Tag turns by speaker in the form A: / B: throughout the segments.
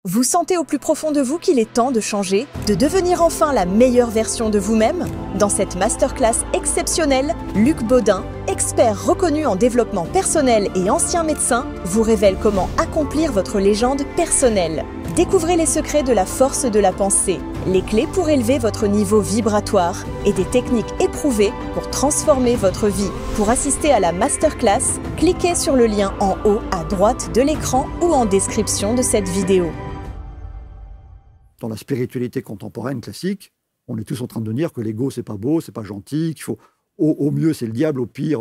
A: Vous sentez au plus profond de vous qu'il est temps de changer, de devenir enfin la meilleure version de vous-même? Dans cette masterclass exceptionnelle, Luc Baudin, expert reconnu en développement personnel et ancien médecin, vous révèle comment accomplir votre légende personnelle. Découvrez les secrets de la force de la pensée, les clés pour élever votre niveau vibratoire et des techniques éprouvées pour transformer votre vie. Pour assister à la masterclass, cliquez sur le lien en haut à droite de l'écran ou en description de cette vidéo.
B: Dans la spiritualité contemporaine classique, on est tous en train de dire que l'ego c'est pas beau, c'est pas gentil, qu'il faut au mieux c'est le diable, au pire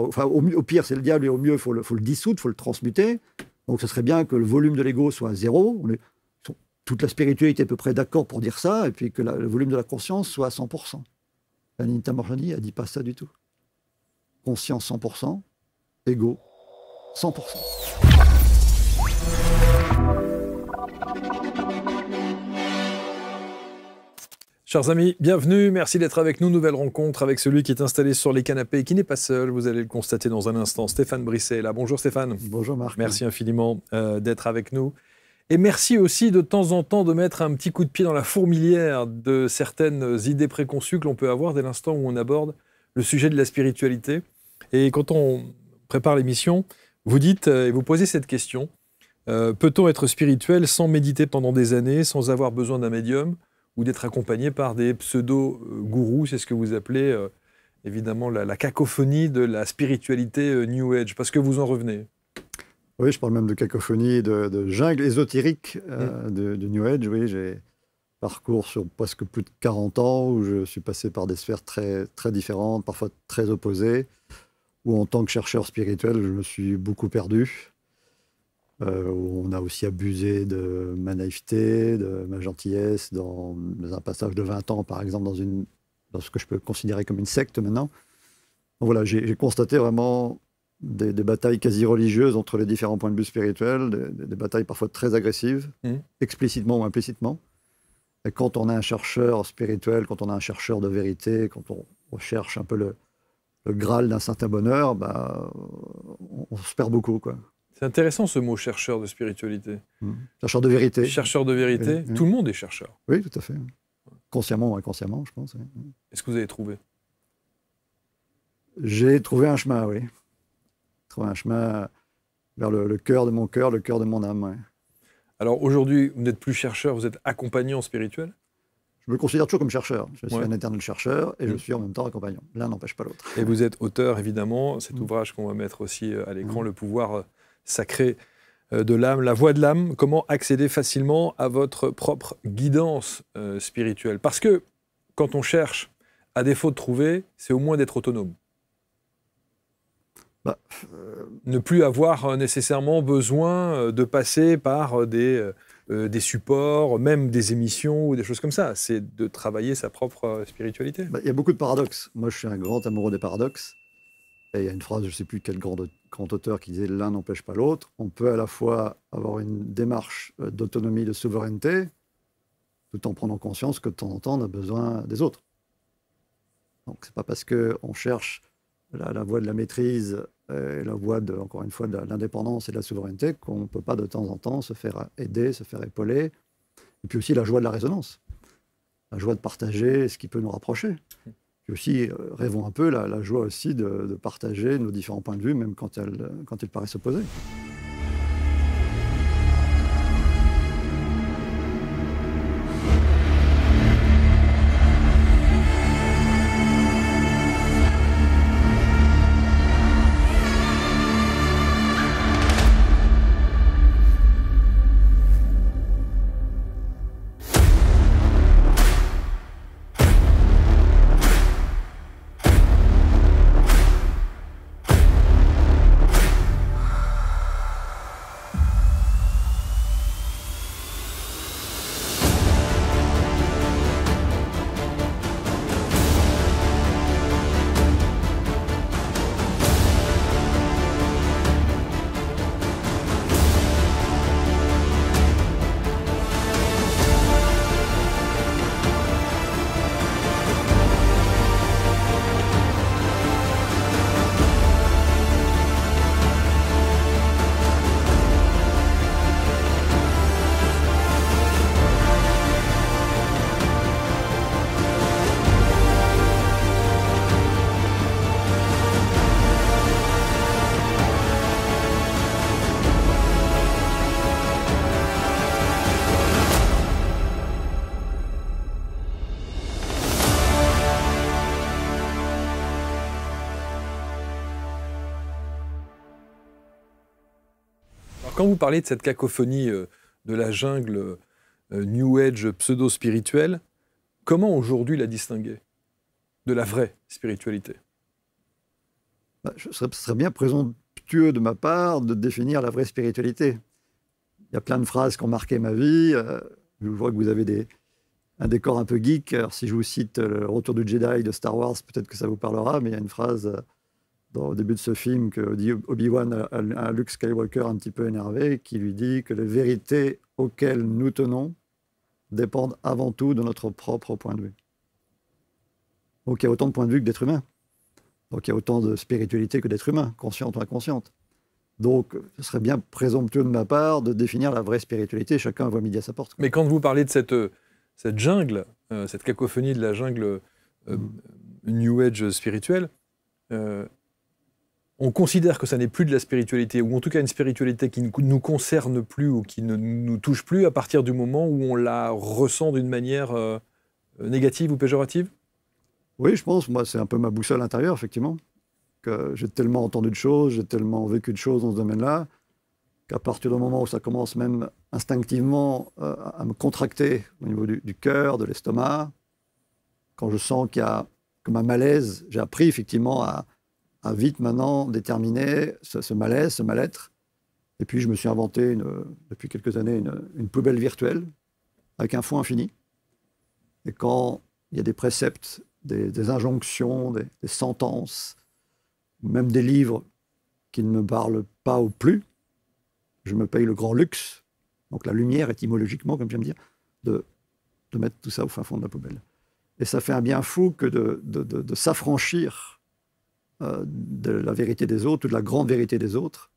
B: c'est le diable et au mieux faut le dissoudre, faut le transmuter. Donc ce serait bien que le volume de l'ego soit zéro. Toute la spiritualité est à peu près d'accord pour dire ça, et puis que le volume de la conscience soit à 100%. Anita Moorjani elle dit pas ça du tout. Conscience 100%, ego 100%.
C: Chers amis, bienvenue, merci d'être avec nous. Nouvelle rencontre avec celui qui est installé sur les canapés et qui n'est pas seul. Vous allez le constater dans un instant. Stéphane Brisset est là. Bonjour Stéphane.
B: Bonjour Marc.
C: Merci infiniment d'être avec nous. Et merci aussi de temps en temps de mettre un petit coup de pied dans la fourmilière de certaines idées préconçues que l'on peut avoir dès l'instant où on aborde le sujet de la spiritualité. Et quand on prépare l'émission, vous dites et vous posez cette question, peut-on être spirituel sans méditer pendant des années, sans avoir besoin d'un médium ou d'être accompagné par des pseudo-gourous, c'est ce que vous appelez évidemment la cacophonie de la spiritualité New Age, parce que vous en revenez.
B: Oui, je parle même de cacophonie, de jungle ésotérique de New Age. Oui, j'ai parcours sur presque plus de 40 ans où je suis passé par des sphères très, très différentes, parfois très opposées, où en tant que chercheur spirituel, je me suis beaucoup perdu. Où on a aussi abusé de ma naïveté, de ma gentillesse, dans un passage de 20 ans, par exemple, dans ce que je peux considérer comme une secte maintenant. Donc voilà, j'ai constaté vraiment des batailles quasi religieuses entre les différents points de vue spirituels, des batailles parfois très agressives, explicitement ou implicitement. Et quand on est un chercheur spirituel, quand on est un chercheur de vérité, quand on recherche un peu le Graal d'un certain bonheur, bah, on se perd beaucoup, quoi.
C: C'est intéressant ce mot chercheur de spiritualité.
B: Chercheur de vérité.
C: Chercheur de vérité, tout le monde est chercheur.
B: Oui, tout à fait. Consciemment ou inconsciemment, je pense.
C: Est-ce que vous avez trouvé?
B: J'ai trouvé un chemin, oui. Trouvé un chemin vers le cœur de mon cœur, le cœur de mon âme. Ouais.
C: Alors aujourd'hui, vous n'êtes plus chercheur, vous êtes accompagnant spirituel?
B: Je me considère toujours comme chercheur. Je suis un éternel chercheur et je suis en même temps accompagnant. L'un n'empêche pas l'autre.
C: Et vous êtes auteur, évidemment, cet ouvrage qu'on va mettre aussi à l'écran, Le pouvoir sacré de l'âme, la voie de l'âme, comment accéder facilement à votre propre guidance spirituelle. Parce que quand on cherche, à défaut de trouver, c'est au moins d'être autonome. Ne plus avoir nécessairement besoin de passer par des supports, même des émissions ou des choses comme ça. C'est de travailler sa propre spiritualité.
B: Il y a beaucoup de paradoxes. Moi, je suis un grand amoureux des paradoxes. Et il y a une phrase, je ne sais plus quel grand auteur qui disait « l'un n'empêche pas l'autre ». On peut à la fois avoir une démarche d'autonomie, de souveraineté, tout en prenant conscience que de temps en temps, on a besoin des autres. Donc, ce n'est pas parce qu'on cherche la voie de la maîtrise, la voie, encore une fois, de l'indépendance et de la souveraineté qu'on ne peut pas de temps en temps se faire aider, se faire épauler. Et puis aussi la joie de la résonance, la joie de partager ce qui peut nous rapprocher. Et aussi, rêvons un peu la joie aussi de partager nos différents points de vue, même quand ils paraissent opposés.
C: quand vous parlez de cette cacophonie de la jungle New Age pseudo-spirituelle, comment aujourd'hui la distinguer de la vraie spiritualité?
B: Ce serait bien présomptueux de ma part de définir la vraie spiritualité. Il y a plein de phrases qui ont marqué ma vie. Je vois que vous avez un décor un peu geek. Alors, si je vous cite le Retour du Jedi de Star Wars, peut-être que ça vous parlera, mais il y a une phrase au début de ce film que dit Obi-Wan à Luke Skywalker un petit peu énervé, qui lui dit que les vérités auxquelles nous tenons dépendent avant tout de notre propre point de vue. Donc il y a autant de points de vue que d'êtres humains. Donc il y a autant de spiritualité que d'êtres humains, consciente ou inconsciente. Donc ce serait bien présomptueux de ma part de définir la vraie spiritualité. Chacun voit midi à sa porte.
C: Mais quand vous parlez de cette jungle, cette cacophonie de la jungle New Age spirituelle, on considère que ça n'est plus de la spiritualité, ou en tout cas une spiritualité qui ne nous concerne plus ou qui ne nous touche plus à partir du moment où on la ressent d'une manière négative ou péjorative?
B: Oui, je pense. Moi, c'est un peu ma boussole intérieure, effectivement. Que j'ai tellement entendu de choses, j'ai tellement vécu de choses dans ce domaine-là, qu'à partir du moment où ça commence même instinctivement à me contracter au niveau du cœur, de l'estomac, quand je sens qu'il y a comme un malaise, j'ai appris effectivement à vite maintenant déterminer ce malaise, ce mal-être. Et puis je me suis inventé depuis quelques années une poubelle virtuelle avec un fond infini. Et quand il y a des préceptes, des injonctions, des sentences, même des livres qui ne me parlent pas ou plus, je me paye le grand luxe, donc la lumière étymologiquement, comme j'aime dire, de mettre tout ça au fin fond de la poubelle. Et ça fait un bien fou que de s'affranchir de la vérité des autres, ou de la grande vérité des autres,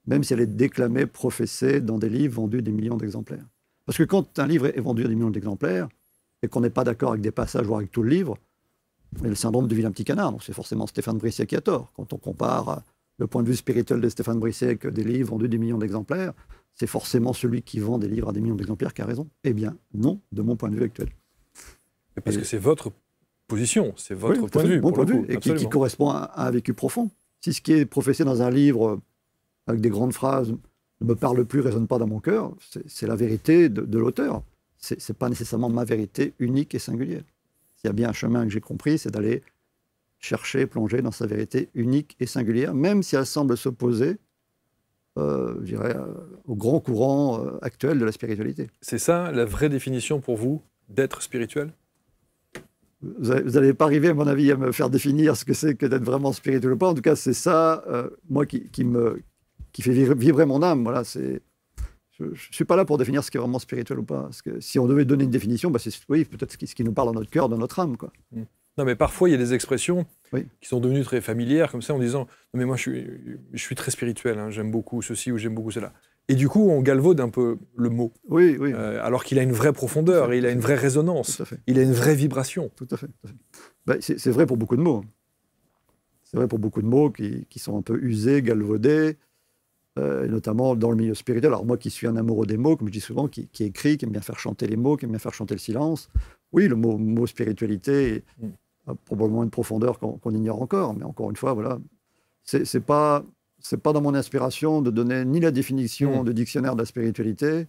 B: même si elle est déclamée, professée dans des livres vendus des millions d'exemplaires. Parce que quand un livre est vendu à des millions d'exemplaires, et qu'on n'est pas d'accord avec des passages, voire avec tout le livre, il y a le syndrome du vilain petit canard. Donc c'est forcément Stéphane Brisset qui a tort. Quand on compare le point de vue spirituel de Stéphane Brisset avec des livres vendus des millions d'exemplaires, c'est forcément celui qui vend des livres à des millions d'exemplaires qui a raison. Eh bien, non, de mon point de vue actuel.
C: Parce que c'est votre position, c'est votre point de vue.
B: Mon point de vue, et qui correspond à un vécu profond. Si ce qui est professé dans un livre avec des grandes phrases ne me parle plus, ne résonne pas dans mon cœur, c'est la vérité de l'auteur. Ce n'est pas nécessairement ma vérité unique et singulière. S'il y a bien un chemin que j'ai compris, c'est d'aller chercher, plonger dans sa vérité unique et singulière, même si elle semble s'opposer, je dirais, au grand courant actuel de la spiritualité.
C: C'est ça la vraie définition pour vous d'être spirituel?
B: Vous n'allez pas arriver, à mon avis, à me faire définir ce que c'est que d'être vraiment spirituel ou pas. En tout cas, c'est ça, moi, qui fait vibrer mon âme. Voilà, je ne suis pas là pour définir ce qui est vraiment spirituel ou pas. Parce que si on devait donner une définition, c'est peut-être ce qui nous parle dans notre cœur, dans notre âme, quoi.
C: Non, mais parfois, il y a des expressions qui sont devenues très familières, comme ça, en disant « Non, mais moi, je suis très spirituel, hein, j'aime beaucoup ceci ou j'aime beaucoup cela ». Et du coup, on galvaude un peu le mot.
B: Oui.
C: Alors qu'il a une vraie profondeur, il a une vraie résonance, il a une vraie vibration.
B: Tout à fait. C'est vrai pour beaucoup de mots. C'est vrai pour beaucoup de mots qui sont un peu usés, galvaudés, et notamment dans le milieu spirituel. Alors moi qui suis un amoureux des mots, comme je dis souvent, qui écrit, qui aime bien faire chanter les mots, qui aime bien faire chanter le silence, oui, le mot spiritualité a probablement une profondeur qu'on ignore encore, mais encore une fois, voilà, c'est pas dans mon inspiration de donner ni la définition de dictionnaire de la spiritualité,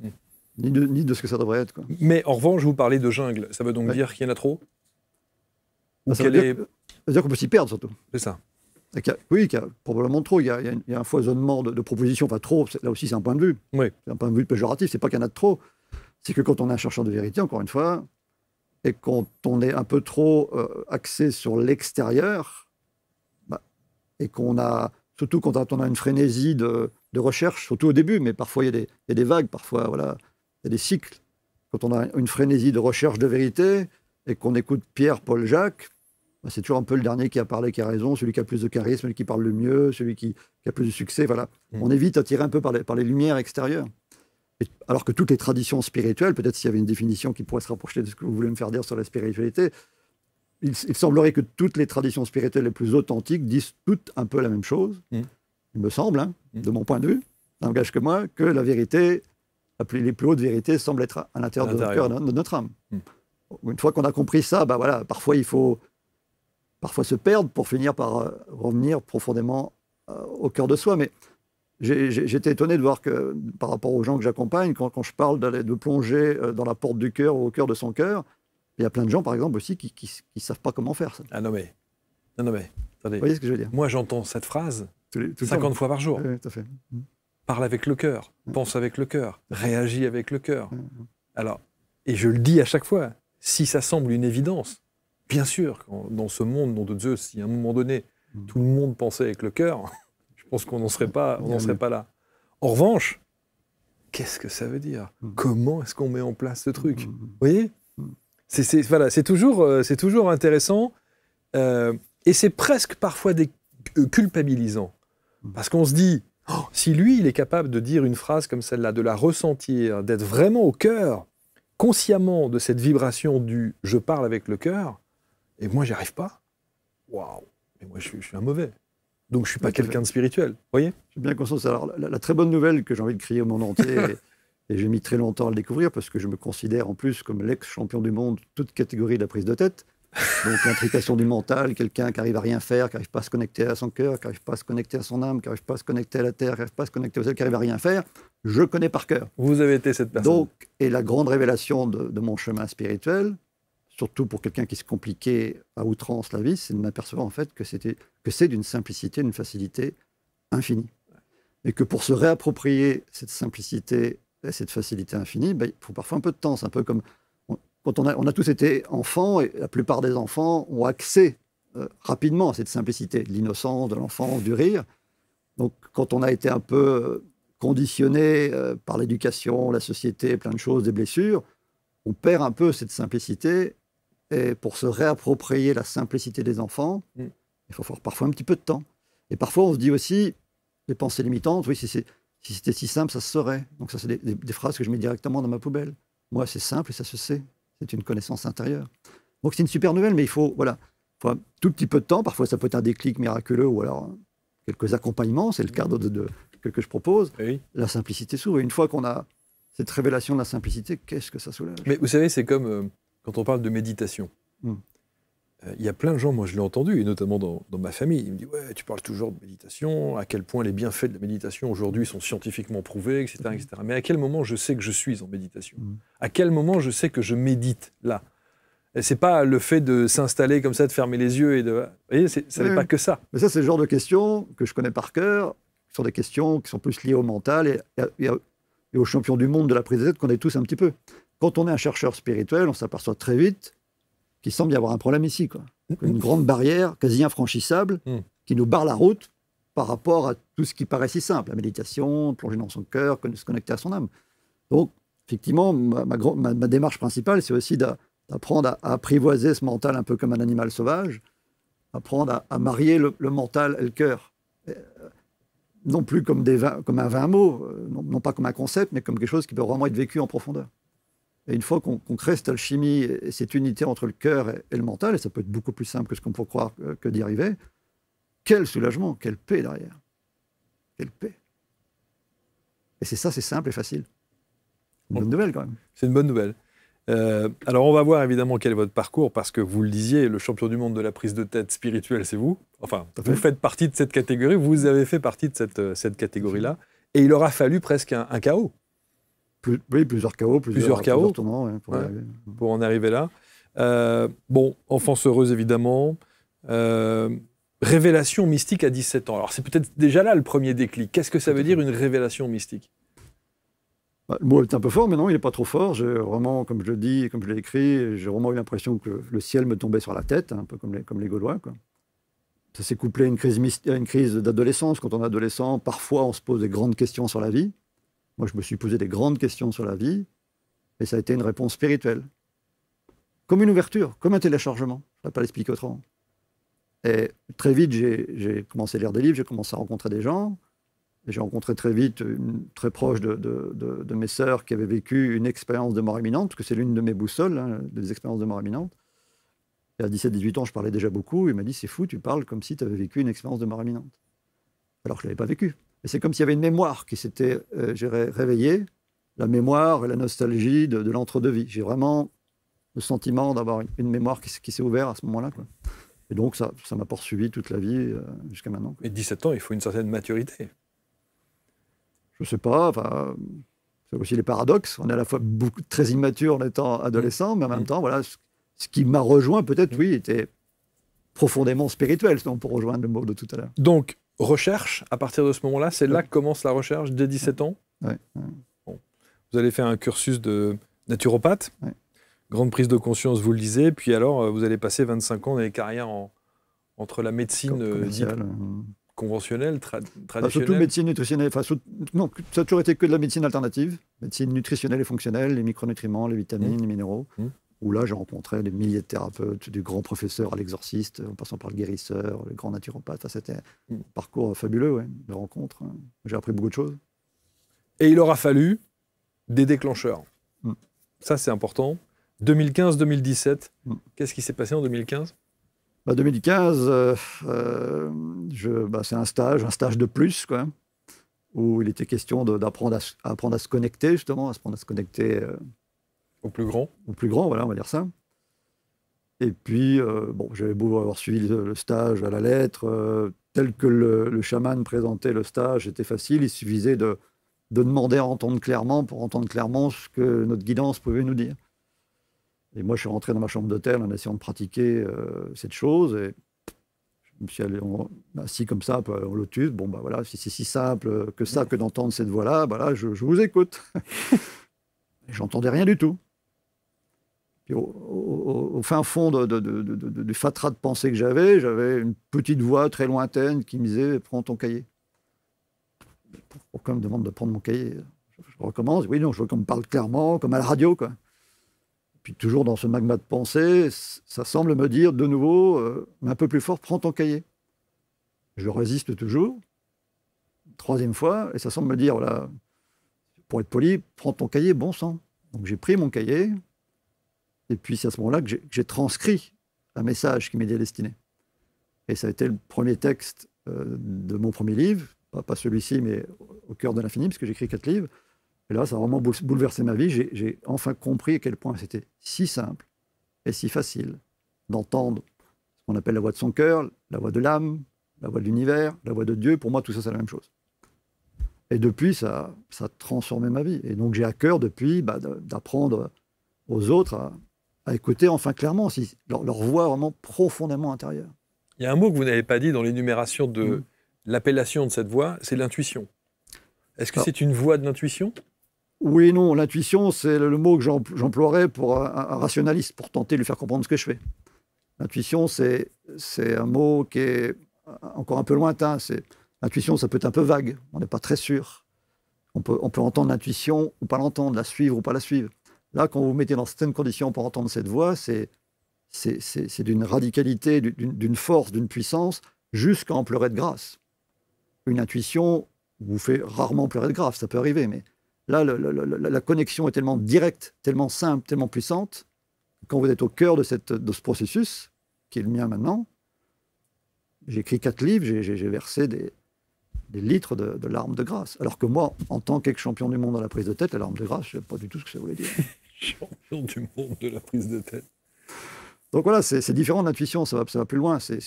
B: ni de ce que ça devrait être, quoi.
C: Mais en revanche, vous parlez de jungle, ça veut donc dire qu'il y en a trop?
B: Ça veut dire qu'on peut s'y perdre, surtout.
C: C'est ça.
B: Qu'il y a probablement trop. Il y a un foisonnement de propositions. Enfin, trop, là aussi, c'est un point de vue.
C: Oui.
B: C'est un point de vue péjoratif. C'est pas qu'il y en a de trop. C'est que quand on est un chercheur de vérité, encore une fois, et quand on est un peu trop axé sur l'extérieur, et qu'on a, surtout quand on a une frénésie de recherche, surtout au début, mais parfois il y a des vagues, parfois voilà, il y a des cycles. Quand on a une frénésie de recherche de vérité, et qu'on écoute Pierre, Paul, Jacques, c'est toujours un peu le dernier qui a parlé, qui a raison, celui qui a plus de charisme, celui qui parle le mieux, celui qui a plus de succès. Voilà. On est vite attiré un peu par les lumières extérieures. Alors que toutes les traditions spirituelles, peut-être s'il y avait une définition qui pourrait se rapprocher de ce que vous voulez me faire dire sur la spiritualité, il semblerait que toutes les traditions spirituelles les plus authentiques disent toutes un peu la même chose. Il me semble, de mon point de vue, ça n'engage que moi, que la vérité, les plus hautes vérités semblent être à l'intérieur de notre cœur, de notre âme. Une fois qu'on a compris ça, voilà, parfois il faut se perdre pour finir par revenir profondément au cœur de soi. Mais j'étais étonné de voir que, par rapport aux gens que j'accompagne, quand je parle de plonger dans la porte du cœur ou au cœur de son cœur, il y a plein de gens, par exemple, aussi, qui ne savent pas comment faire ça.
C: Ah non mais, attendez.
B: Vous voyez ce que je veux dire?
C: Moi, j'entends cette phrase
B: tout le
C: 50
B: temps.
C: fois par jour.
B: Oui, tout à fait.
C: Parle avec le cœur, pense avec le cœur, réagis avec le cœur. Alors, et je le dis à chaque fois, si ça semble une évidence, bien sûr, dans ce monde, nom de Dieu, si à un moment donné, tout le monde pensait avec le cœur, je pense qu'on n'en serait pas là. En revanche, qu'est-ce que ça veut dire? Comment est-ce qu'on met en place ce truc? Vous voyez? Voilà, c'est toujours intéressant et c'est presque parfois culpabilisant. Parce qu'on se dit, oh, si lui, il est capable de dire une phrase comme celle-là, de la ressentir, d'être vraiment au cœur, consciemment de cette vibration du « je parle avec le cœur », et moi, j'y arrive pas. Waouh! Mais moi, je suis un mauvais. Donc, je suis pas quelqu'un de spirituel. Vous voyez?
B: J'ai bien conscience. Alors, la très bonne nouvelle que j'ai envie de crier au monde entier, et j'ai mis très longtemps à le découvrir, parce que je me considère en plus comme l'ex-champion du monde, toute catégorie de la prise de tête. Donc l'intrication du mental, quelqu'un qui n'arrive à rien faire, qui n'arrive pas à se connecter à son cœur, qui n'arrive pas à se connecter à son âme, qui n'arrive pas à se connecter à la terre, qui n'arrive pas à se connecter au ciel, qui n'arrive à rien faire, je connais par cœur.
C: Vous avez été cette personne.
B: Donc, et la grande révélation de mon chemin spirituel, surtout pour quelqu'un qui se compliquait à outrance la vie, c'est de m'apercevoir en fait que c'est d'une simplicité, d'une facilité infinie. Et que pour se réapproprier cette simplicité et cette facilité infinie, il faut parfois un peu de temps. C'est un peu comme quand on a tous été enfants, et la plupart des enfants ont accès rapidement à cette simplicité, de l'innocence, de l'enfance, du rire. Donc, quand on a été un peu conditionné par l'éducation, la société, plein de choses, des blessures, on perd un peu cette simplicité. Et pour se réapproprier la simplicité des enfants, il faut faire parfois un petit peu de temps. Et parfois, on se dit aussi, les pensées limitantes, oui, si c'était si simple, ça se saurait. Donc ça, c'est des phrases que je mets directement dans ma poubelle. Moi, c'est simple et ça se sait. C'est une connaissance intérieure. Donc c'est une super nouvelle, mais il faut un tout petit peu de temps. Parfois, ça peut être un déclic miraculeux ou alors quelques accompagnements. C'est le cadre que je propose.
C: Oui.
B: La simplicité s'ouvre. Et une fois qu'on a cette révélation de la simplicité, qu'est-ce que ça soulage?
C: Mais vous savez, c'est comme quand on parle de méditation. Il y a plein de gens, moi je l'ai entendu, et notamment dans ma famille, ils me disent « Ouais, tu parles toujours de méditation, à quel point les bienfaits de la méditation aujourd'hui sont scientifiquement prouvés, etc., etc. » Mais à quel moment je sais que je suis en méditation? À quel moment je sais que je médite là? Et c'est pas le fait de s'installer comme ça, de fermer les yeux et de... Vous voyez, ça n'est pas que ça.
B: Mais ça, c'est le genre de questions que je connais par cœur, qui sont des questions qui sont plus liées au mental et aux champions du monde de la prise de tête qu'on est tous un petit peu. Quand on est un chercheur spirituel, on s'aperçoit très vite qu'il semble y avoir un problème ici, quoi. Une grande barrière quasi infranchissable qui nous barre la route par rapport à tout ce qui paraît si simple. La méditation, plonger dans son cœur, se connecter à son âme. Donc, effectivement, ma démarche principale, c'est aussi d'apprendre à apprivoiser ce mental un peu comme un animal sauvage, apprendre à marier le mental et le cœur. Non plus comme un vain mot, non pas comme un concept, mais comme quelque chose qui peut vraiment être vécu en profondeur. Et une fois qu'on crée cette alchimie et cette unité entre le cœur et le mental, et ça peut être beaucoup plus simple que ce qu'on peut croire que d'y arriver, quel soulagement, quelle paix derrière. Quelle paix. Et c'est simple et facile. Une bonne nouvelle quand même.
C: C'est une bonne nouvelle. Alors on va voir évidemment quel est votre parcours, parce que vous le disiez, le champion du monde de la prise de tête spirituelle, c'est vous. Enfin, vous faites partie de cette catégorie, vous avez fait partie de cette catégorie-là, et il aura fallu presque un chaos.
B: Oui, plusieurs chaos, plusieurs tournants
C: pour en arriver là. Bon, enfance heureuse évidemment. Révélation mystique à 17 ans. Alors c'est peut-être déjà là le premier déclic. Qu'est-ce que ça veut dire une révélation mystique?
B: Le mot est un peu fort, mais non, il n'est pas trop fort. J'ai vraiment, comme je le dis, comme je l'ai écrit, j'ai vraiment eu l'impression que le ciel me tombait sur la tête, un peu comme les Gaulois, quoi. Ça s'est couplé à une crise d'adolescence. Quand on est adolescent, parfois on se pose des grandes questions sur la vie. Moi, je me suis posé des grandes questions sur la vie, et ça a été une réponse spirituelle. Comme une ouverture, comme un téléchargement. Je ne vais pas l'expliquer autrement. Et très vite, j'ai commencé à lire des livres, j'ai commencé à rencontrer des gens. Et j'ai rencontré très vite une très proche de mes sœurs qui avait vécu une expérience de mort imminente, parce que c'est l'une de mes boussoles, des expériences de mort imminente. Et à 17-18 ans, je parlais déjà beaucoup. Il m'a dit, c'est fou, tu parles comme si tu avais vécu une expérience de mort imminente. Alors que je ne l'avais pas vécu. Et c'est comme s'il y avait une mémoire qui s'était réveillée, la mémoire et la nostalgie de l'entre-deux-vie. J'ai vraiment le sentiment d'avoir une mémoire qui s'est ouverte à ce moment-là, quoi. Et donc, ça m'a poursuivi toute la vie jusqu'à maintenant, quoi.
C: Et 17 ans, il faut une certaine maturité.
B: Je ne sais pas, enfin, c'est aussi les paradoxes. On est à la fois très immature en étant adolescent, mais en même temps, voilà, ce qui m'a rejoint, peut-être, oui, était profondément spirituel, sinon pour rejoindre le mot de tout à l'heure.
C: Donc, recherche, à partir de ce moment-là, c'est là que commence la recherche, dès 17 ans.
B: Ouais.
C: Bon. Vous allez faire un cursus de naturopathe,
B: Ouais.
C: grande prise de conscience, vous le disiez, puis alors, vous allez passer 25 ans dans les carrières entre la médecine dite conventionnelle, traditionnelle.
B: Surtout médecine nutritionnelle. Non, ça a toujours été que de la médecine alternative. Médecine nutritionnelle et fonctionnelle, les micronutriments, les vitamines, les minéraux. Où là, j'ai rencontré des milliers de thérapeutes, du grand professeur à l'exorciste, en passant par le guérisseur, le grand naturopathe. C'était un parcours fabuleux, ouais, de rencontres. J'ai appris beaucoup de choses.
C: Et il aura fallu des déclencheurs. Ça, c'est important. 2015-2017, qu'est-ce qui s'est passé en 2015 ?
B: 2015, c'est un stage de plus, quoi, où il était question d'apprendre à se connecter, justement, apprendre à se connecter
C: au plus grand.
B: Au plus grand, voilà, on va dire ça. Et puis, j'avais beau avoir suivi le stage à la lettre, tel que le chaman présentait le stage, c'était facile, il suffisait de demander à entendre clairement pour entendre clairement ce que notre guidance pouvait nous dire. Et moi, je suis rentré dans ma chambre d'hôtel en essayant de pratiquer cette chose. Et je me suis assis comme ça, un peu en lotus. Bon, voilà, si c'est si simple que ça, que d'entendre cette voix-là, là, je vous écoute. Et j'entendais rien du tout. Puis au fin fond du fatras de pensée que j'avais une petite voix très lointaine qui me disait « Prends ton cahier ». Pourquoi on me demande de prendre mon cahier ? Je recommence. Oui, non, je veux qu'on me parle clairement, comme à la radio, quoi. Puis toujours dans ce magma de pensée, ça semble me dire de nouveau, un peu plus fort, prends ton cahier. Je résiste toujours. Troisième fois, et ça semble me dire, voilà, pour être poli, prends ton cahier, bon sang. Donc j'ai pris mon cahier, et puis c'est à ce moment-là que j'ai transcrit un message qui m'était destiné. Et ça a été le premier texte de mon premier livre, pas celui-ci, mais Au cœur de l'infini, parce que j'ai écrit 4 livres. Et là, ça a vraiment bouleversé ma vie. J'ai enfin compris à quel point c'était si simple et si facile d'entendre ce qu'on appelle la voix de son cœur, la voix de l'âme, la voix de l'univers, la voix de Dieu. Pour moi, tout ça, c'est la même chose. Et depuis, ça a transformé ma vie. Et donc, j'ai à cœur depuis d'apprendre aux autres à écouter enfin clairement aussi leur voix vraiment profondément intérieure.
C: Il y a un mot que vous n'avez pas dit dans l'énumération de l'appellation de cette voix, c'est l'intuition. Est-ce que c'est une voix de l'intuition ?
B: Oui, non, l'intuition, c'est le mot que j'emploierais pour un rationaliste, pour tenter de lui faire comprendre ce que je fais. L'intuition, c'est un mot qui est encore un peu lointain. L'intuition, ça peut être un peu vague, on n'est pas très sûr. On peut entendre l'intuition ou pas l'entendre, la suivre ou pas la suivre. Là, quand vous vous mettez dans certaines conditions pour entendre cette voix, c'est d'une radicalité, d'une force, d'une puissance, jusqu'à en pleurer de grâce. Une intuition vous fait rarement pleurer de grâce, ça peut arriver, mais là, la connexion est tellement directe, tellement simple, tellement puissante, quand vous êtes au cœur de ce processus, qui est le mien maintenant. J'ai écrit 4 livres, j'ai versé des litres de larmes de grâce. Alors que moi, en tant qu'ex-champion du monde dans la prise de tête, la larme de grâce, je ne sais pas du tout ce que ça voulait dire.
C: Champion du monde de la prise de tête.
B: Donc voilà, c'est différent de l'intuition, ça va plus loin. C'est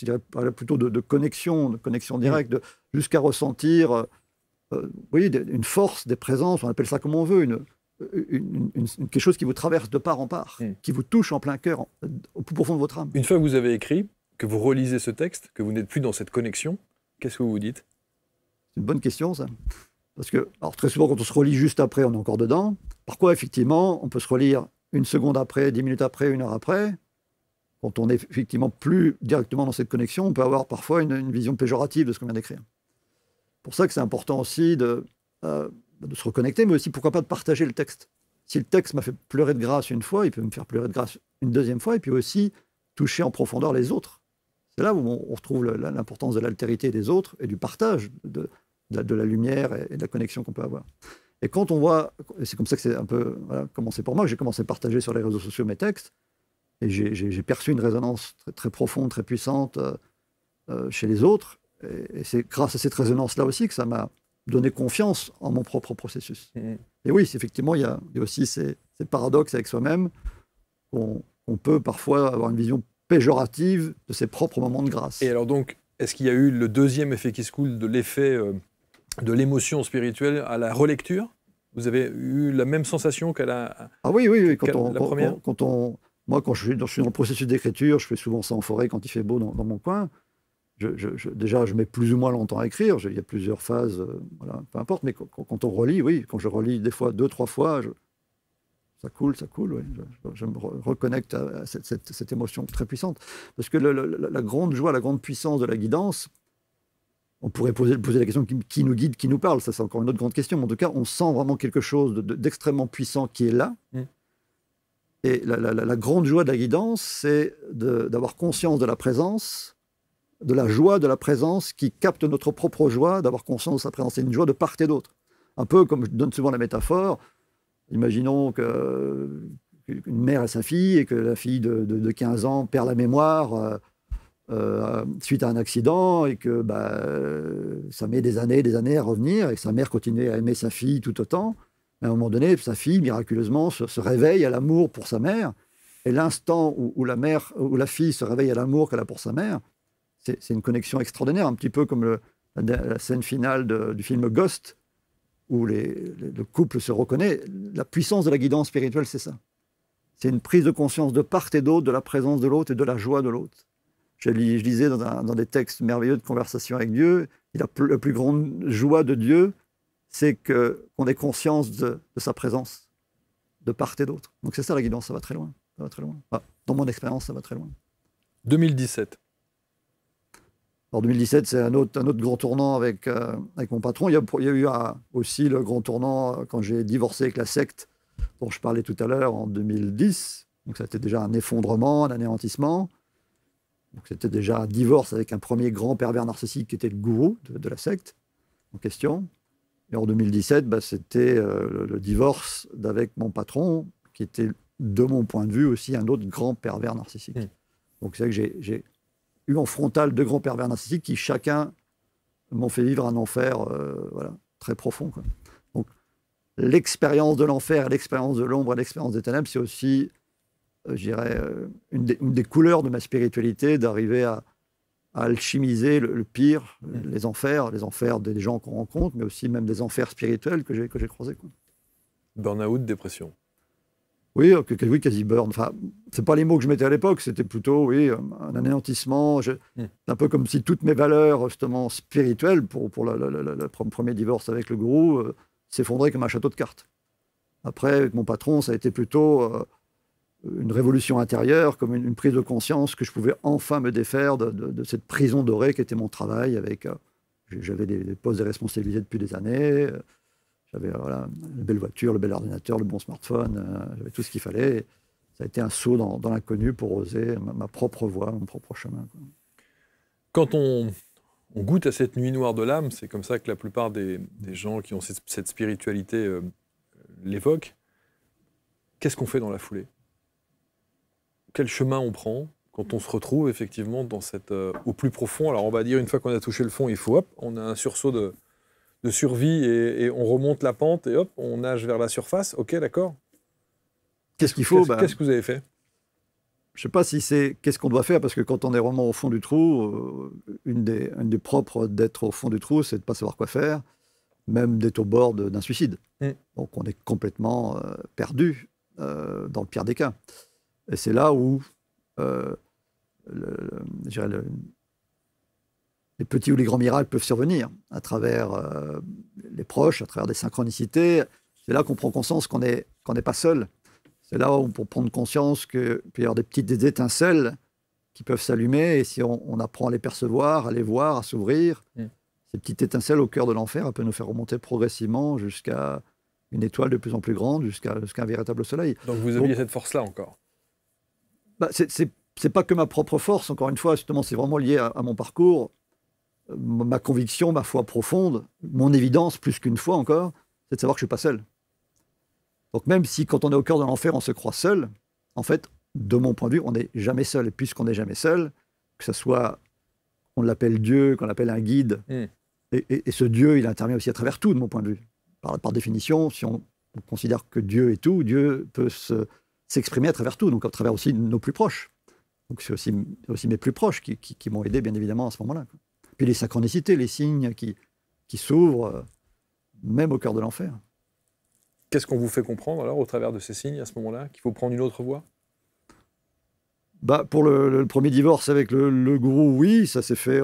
B: plutôt de connexion directe, jusqu'à ressentir une force, des présences, on appelle ça comme on veut, quelque chose qui vous traverse de part en part, qui vous touche en plein cœur, au plus profond de votre âme.
C: Une fois que vous avez écrit, que vous relisez ce texte, que vous n'êtes plus dans cette connexion, qu'est-ce que vous vous dites ?
B: C'est une bonne question, ça. Parce que, alors, très souvent, quand on se relit juste après, on est encore dedans. Parfois, effectivement, on peut se relire 1 seconde après, 10 minutes après, 1 heure après. Quand on n'est effectivement plus directement dans cette connexion, on peut avoir parfois une vision péjorative de ce qu'on vient d'écrire. C'est pour ça que c'est important aussi de se reconnecter, mais aussi, pourquoi pas, de partager le texte. Si le texte m'a fait pleurer de grâce une fois, il peut me faire pleurer de grâce une deuxième fois, et puis aussi toucher en profondeur les autres. C'est là où on retrouve l'importance de l'altérité des autres et du partage de la lumière et de la connexion qu'on peut avoir. Et quand on voit, et c'est comme ça que c'est un peu commencé pour moi, j'ai commencé à partager sur les réseaux sociaux mes textes, et j'ai perçu une résonance très, très profonde, très puissante chez les autres. Et c'est grâce à cette résonance-là aussi que ça m'a donné confiance en mon propre processus. Et oui, effectivement, il y a aussi ces paradoxes avec soi-même, qu'on peut parfois avoir une vision péjorative de ses propres moments de grâce.
C: Et alors donc, est-ce qu'il y a eu le deuxième effet qui se coule de l'effet de l'émotion spirituelle à la relecture? Vous avez eu la même sensation qu'à la,
B: Ah oui, la
C: première?
B: Moi, quand je suis dans le processus d'écriture, je fais souvent ça en forêt quand il fait beau dans mon coin. Déjà, je mets plus ou moins longtemps à écrire. Il y a plusieurs phases, voilà, peu importe. Mais quand on relit, oui, quand je relis des fois 2-3 fois, ça coule, oui. Je me reconnecte à cette émotion très puissante. Parce que la grande joie, la grande puissance de la guidance, on pourrait poser la question qui nous guide, qui nous parle. Ça, c'est encore une autre grande question. Mais en tout cas, on sent vraiment quelque chose d'extrêmement puissant qui est là. Et la grande joie de la guidance, c'est d'avoir conscience de la présence, de la joie de la présence qui capte notre propre joie, d'avoir conscience de sa présence. C'est une joie de part et d'autre. Un peu comme je donne souvent la métaphore, imaginons qu'une mère a sa fille et que la fille de 15 ans perd la mémoire suite à un accident et que ça met des années à revenir et que sa mère continue à aimer sa fille tout autant. À un moment donné, sa fille, miraculeusement, se réveille à l'amour pour sa mère. Et l'instant où la fille se réveille à l'amour qu'elle a pour sa mère, c'est une connexion extraordinaire, un petit peu comme la scène finale du film Ghost, où le couple se reconnaît. La puissance de la guidance spirituelle, c'est ça. C'est une prise de conscience de part et d'autre de la présence de l'autre et de la joie de l'autre. Je lisais dans des textes merveilleux de conversation avec Dieu, la plus grande joie de Dieu, c'est qu'on ait conscience de sa présence, de part et d'autre. Donc c'est ça la guidance, ça va très loin. Ça va très loin. Enfin, dans mon expérience, ça va très loin.
C: 2017.
B: Alors 2017, c'est un autre grand tournant avec mon patron. Il y a eu aussi le grand tournant quand j'ai divorcé avec la secte dont je parlais tout à l'heure en 2010. Donc ça a été déjà un effondrement, un anéantissement. Donc c'était déjà un divorce avec un premier grand pervers narcissique qui était le gourou de la secte en question. Et en 2017, c'était le divorce d'avec mon patron, qui était, de mon point de vue, aussi un autre grand pervers narcissique. Donc c'est vrai que j'ai eu en frontal 2 grands pervers narcissiques qui, chacun, m'ont fait vivre un enfer très profond, quoi. Donc l'expérience de l'enfer, l'expérience de l'ombre et l'expérience des ténèbres, c'est aussi, je dirais, une des couleurs de ma spiritualité, d'arriver à alchimiser le pire, les enfers des gens qu'on rencontre, mais aussi même des enfers spirituels que j'ai croisés, quoi.
C: Burn-out, dépression.
B: Oui, quasi burn. Enfin, c'est pas les mots que je mettais à l'époque, c'était plutôt, un anéantissement. Un peu comme si toutes mes valeurs, justement, spirituelles, pour le premier divorce avec le gourou, s'effondraient comme un château de cartes. Après, avec mon patron, ça a été plutôt une révolution intérieure, comme une prise de conscience que je pouvais enfin me défaire de cette prison dorée qui était mon travail. J'avais des postes de responsabilité depuis des années. J'avais la belle voiture, le bel ordinateur, le bon smartphone. J'avais tout ce qu'il fallait. Ça a été un saut dans l'inconnu pour oser ma propre voie, mon propre chemin, quoi.
C: Quand on goûte à cette nuit noire de l'âme, c'est comme ça que la plupart des gens qui ont cette spiritualité l'évoquent. Qu'est-ce qu'on fait dans la foulée? Quel chemin on prend quand on se retrouve effectivement dans au plus profond? Alors on va dire, une fois qu'on a touché le fond, on a un sursaut de survie et on remonte la pente et hop, on nage vers la surface. Ok, d'accord.
B: Qu'est-ce qu'il faut?
C: Qu'est-ce que vous avez fait?
B: Je ne sais pas si c'est qu'est-ce qu'on doit faire, parce que quand on est vraiment au fond du trou, une des propres d'être au fond du trou, c'est de ne pas savoir quoi faire, même d'être au bord d'un suicide. Donc on est complètement perdu dans le pire des cas. Et c'est là où les petits ou les grands miracles peuvent survenir, à travers les proches, à travers des synchronicités. C'est là qu'on prend conscience qu'on n'est pas seul. C'est là où on peut prendre conscience qu'il peut y avoir des petites étincelles qui peuvent s'allumer, et si on apprend à les percevoir, à les voir, à s'ouvrir, ces petites étincelles au cœur de l'enfer, elles peuvent nous faire remonter progressivement jusqu'à une étoile de plus en plus grande, jusqu'à un véritable soleil.
C: Donc vous aviez cette force-là encore?
B: C'est pas que ma propre force, encore une fois, justement, c'est vraiment lié à mon parcours, ma conviction, ma foi profonde, mon évidence, plus qu'une fois encore, c'est de savoir que je ne suis pas seul. Donc même si quand on est au cœur de l'enfer, on se croit seul, en fait, de mon point de vue, on n'est jamais seul. Et puisqu'on n'est jamais seul, que ce soit, on l'appelle Dieu, qu'on l'appelle un guide, et ce Dieu, il intervient aussi à travers tout, de mon point de vue. Par définition, si on considère que Dieu est tout, Dieu peut s'exprimer à travers tout, donc à travers aussi nos plus proches. Donc c'est aussi mes plus proches qui m'ont aidé, bien évidemment, à ce moment-là, quoi. Puis les synchronicités, les signes qui qui s'ouvre même au cœur de l'enfer.
C: Qu'est-ce qu'on vous fait comprendre alors au travers de ces signes à ce moment-là, qu'il faut prendre une autre voie?
B: Bah, pour le premier divorce avec le gourou, oui, ça s'est fait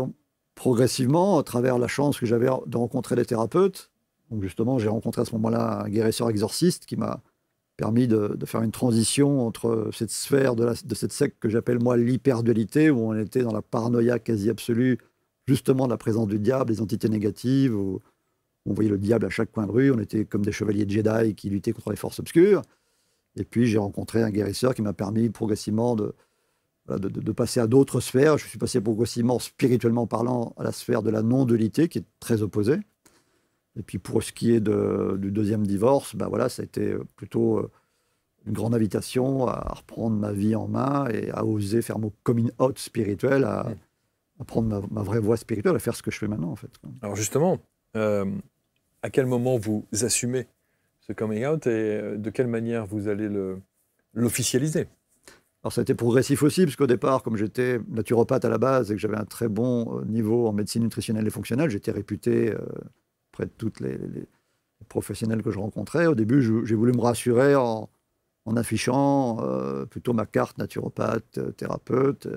B: progressivement à travers la chance que j'avais de rencontrer des thérapeutes. Donc justement, j'ai rencontré à ce moment-là un guérisseur exorciste qui m'a permis de faire une transition entre cette sphère de cette secte que j'appelle moi l'hyperdualité, où on était dans la paranoïa quasi absolue, justement de la présence du diable, des entités négatives, où on voyait le diable à chaque coin de rue, on était comme des chevaliers Jedi qui luttaient contre les forces obscures. Et puis j'ai rencontré un guérisseur qui m'a permis progressivement de passer à d'autres sphères. Je suis passé progressivement, spirituellement parlant, à la sphère de la non-dualité, qui est très opposée. Et puis pour ce qui est du deuxième divorce, ben voilà, ça a été plutôt une grande invitation à reprendre ma vie en main et à oser faire mon coming out spirituel, à prendre ma vraie voie spirituelle, à faire ce que je fais maintenant en fait.
C: Alors justement, à quel moment vous assumez ce coming out et de quelle manière vous allez l'officialiser?
B: Alors ça a été progressif aussi, parce qu'au départ, comme j'étais naturopathe à la base et que j'avais un très bon niveau en médecine nutritionnelle et fonctionnelle, j'étais réputé auprès de toutes les professionnels que je rencontrais. Au début, j'ai voulu me rassurer en affichant plutôt ma carte naturopathe, thérapeute.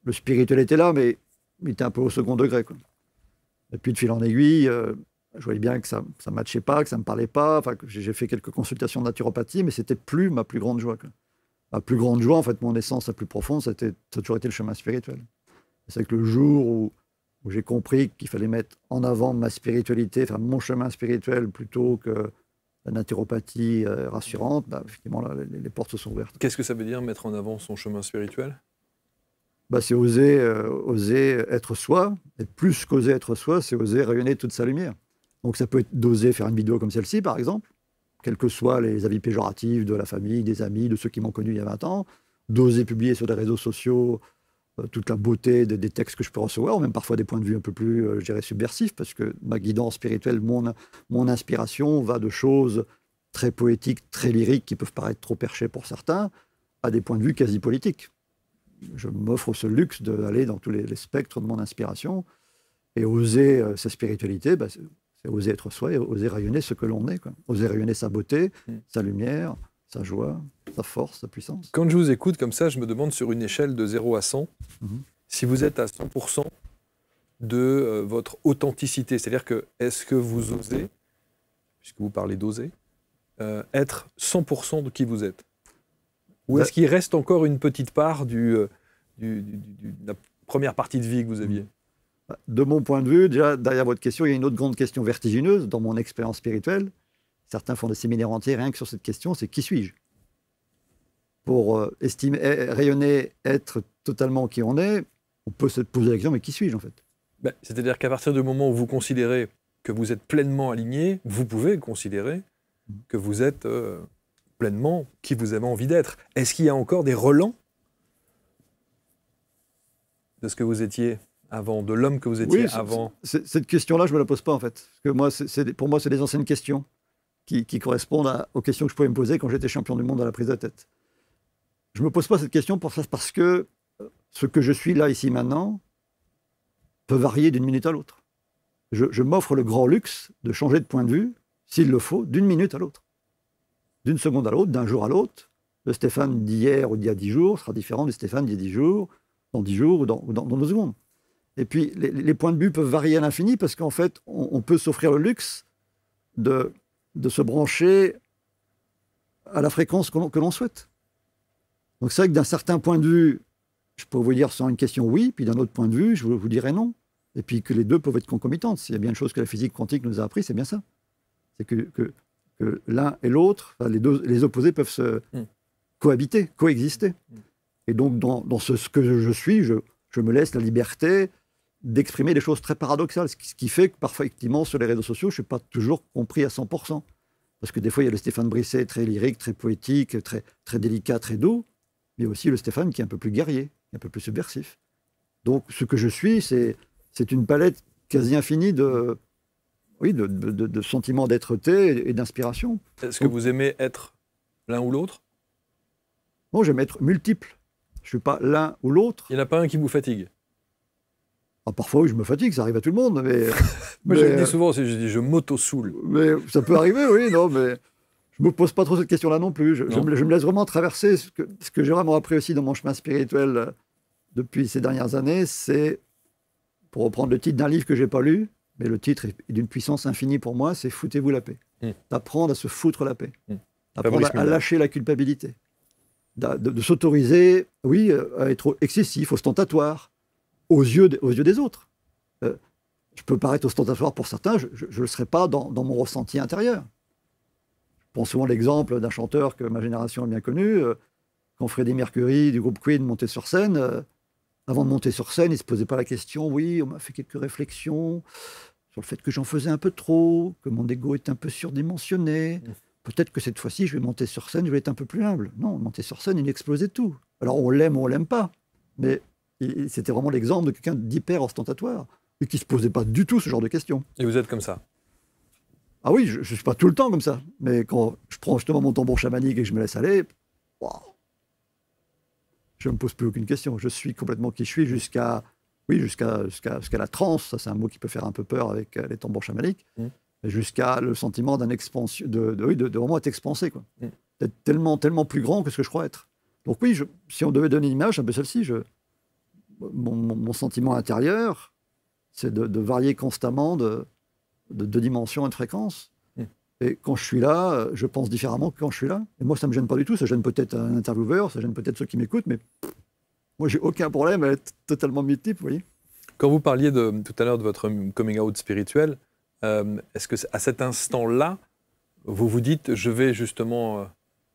B: Le spirituel était là, mais il était un peu au second degré, quoi. Et puis de fil en aiguille, je voyais bien que ça ne matchait pas, que ça ne me parlait pas. Enfin, j'ai fait quelques consultations de naturopathie, mais c'était plus ma plus grande joie, quoi. Ma plus grande joie, en fait, mon essence la plus profonde, ça a toujours été le chemin spirituel. C'est que le jour où j'ai compris qu'il fallait mettre en avant ma spiritualité, enfin mon chemin spirituel, plutôt que la naturopathie rassurante, bah, effectivement, là, les portes se sont ouvertes.
C: Qu'est-ce que ça veut dire, mettre en avant son chemin spirituel?
B: Bah, c'est oser être soi, et plus qu'oser être soi, c'est oser rayonner toute sa lumière. Donc ça peut être d'oser faire une vidéo comme celle-ci, par exemple, quels que soient les avis péjoratifs de la famille, des amis, de ceux qui m'ont connu il y a 20 ans, d'oser publier sur les réseaux sociaux toute la beauté des textes que je peux recevoir, ou même parfois des points de vue un peu plus, je dirais, subversifs, parce que ma guidance spirituelle, mon inspiration va de choses très poétiques, très lyriques, qui peuvent paraître trop perchées pour certains, à des points de vue quasi politiques. Je m'offre ce luxe d'aller dans tous les spectres de mon inspiration, et oser sa spiritualité, bah, c'est oser être soi et oser rayonner ce que l'on est, quoi. Oser rayonner sa beauté, sa lumière, sa joie, sa force, sa puissance.
C: Quand je vous écoute comme ça, je me demande sur une échelle de 0 à 100, si vous êtes à 100% de votre authenticité. C'est-à-dire que, est-ce que vous osez, puisque vous parlez d'oser, être 100% de qui vous êtes? Ou est-ce qu'il reste encore une petite part de la première partie de vie que vous aviez?
B: De mon point de vue, déjà, derrière votre question, il y a une autre grande question vertigineuse dans mon expérience spirituelle. Certains font des séminaires entiers rien que sur cette question, c'est qui suis-je? Pour estimer, rayonner, être totalement qui on est, on peut se poser la question, mais qui suis-je en fait?
C: C'est-à-dire qu'à partir du moment où vous considérez que vous êtes pleinement aligné, vous pouvez considérer que vous êtes pleinement qui vous avez envie d'être. Est-ce qu'il y a encore des relents de ce que vous étiez avant, de l'homme que vous étiez avant?
B: Cette question-là, je ne me la pose pas en fait. Parce que pour moi, c'est des anciennes questions qui correspondent aux questions que je pouvais me poser quand j'étais champion du monde à la prise de tête. Je ne me pose pas cette question parce que ce que je suis là, ici, maintenant, peut varier d'une minute à l'autre. Je m'offre le grand luxe de changer de point de vue, s'il le faut, d'une minute à l'autre. D'une seconde à l'autre, d'un jour à l'autre. Le Stéphane d'hier ou d'il y a 10 jours sera différent du Stéphane d'il y a 10 jours, dans 10 jours ou dans 2 secondes. Et puis, les points de vue peuvent varier à l'infini parce qu'en fait, on peut s'offrir le luxe de se brancher à la fréquence que l'on souhaite. Donc c'est vrai que d'un certain point de vue, je peux vous dire sans une question oui, puis d'un autre point de vue, je vous dirais non. Et puis que les deux peuvent être concomitantes. S'il y a bien une chose que la physique quantique nous a appris, c'est bien ça. C'est que l'un et l'autre, enfin, les opposés peuvent se cohabiter, coexister. Et donc dans ce que je suis, je me laisse la liberté d'exprimer des choses très paradoxales, ce qui fait que parfois, effectivement, sur les réseaux sociaux, je ne suis pas toujours compris à 100%. Parce que des fois, il y a le Stéphane Brisset très lyrique, très poétique, très, très délicat, très doux, mais aussi le Stéphane qui est un peu plus guerrier, un peu plus subversif. Donc, ce que je suis, c'est une palette quasi infinie de sentiments d'être-té et d'inspiration.
C: Est-ce que vous aimez être l'un ou l'autre?
B: Moi, j'aime être multiple. Je ne suis pas l'un ou l'autre.
C: Il n'y en a pas un qui vous fatigue?
B: Parfois, oui, je me fatigue, ça arrive à tout le monde. Mais,
C: Moi, je le dis souvent, je dis je m'auto-soule.
B: Mais ça peut arriver, oui, non, mais je ne me pose pas trop cette question-là non plus. Je me laisse vraiment traverser. Ce que j'ai vraiment appris aussi dans mon chemin spirituel depuis ces dernières années, c'est, pour reprendre le titre d'un livre que je n'ai pas lu, mais le titre est d'une puissance infinie pour moi, c'est « Foutez-vous la paix ». D'apprendre à se foutre la paix. D'apprendre à lâcher la culpabilité. De s'autoriser, oui, à être excessif, ostentatoire, aux yeux des autres. Je peux paraître ostentatoire pour certains, je ne le serai pas dans mon ressenti intérieur. Je prends souvent l'exemple d'un chanteur que ma génération a bien connu. Quand Freddie Mercury du groupe Queen montait sur scène, avant de monter sur scène, il ne se posait pas la question, oui, on m'a fait quelques réflexions sur le fait que j'en faisais un peu trop, que mon ego est un peu surdimensionné. Peut-être que cette fois-ci, je vais monter sur scène, je vais être un peu plus humble. Non, monter sur scène, il explosait tout. Alors on l'aime ou on l'aime pas, mais c'était vraiment l'exemple de quelqu'un d'hyper ostentatoire et qui ne se posait pas du tout ce genre de questions.
C: Et vous êtes comme ça?
B: Ah oui, je ne suis pas tout le temps comme ça. Mais quand je prends justement mon tambour chamanique et que je me laisse aller, wow, je ne me pose plus aucune question. Je suis complètement qui je suis jusqu'à la transe. Ça, c'est un mot qui peut faire un peu peur avec les tambours chamaniques. Jusqu'à le sentiment de vraiment être expansé, quoi. D'être tellement plus grand que ce que je crois être. Donc oui, si on devait donner une image, un peu celle-ci, mon sentiment intérieur, c'est de varier constamment de dimensions et de fréquences. Et quand je suis là, je pense différemment que quand je suis là. Et moi, ça ne me gêne pas du tout. Ça gêne peut-être un intervieweur, ça gêne peut-être ceux qui m'écoutent, mais moi, j'ai aucun problème à être totalement multiple, vous voyez.
C: Quand vous parliez tout à l'heure de votre coming out spirituel, est-ce que à cet instant-là, vous vous dites, je vais justement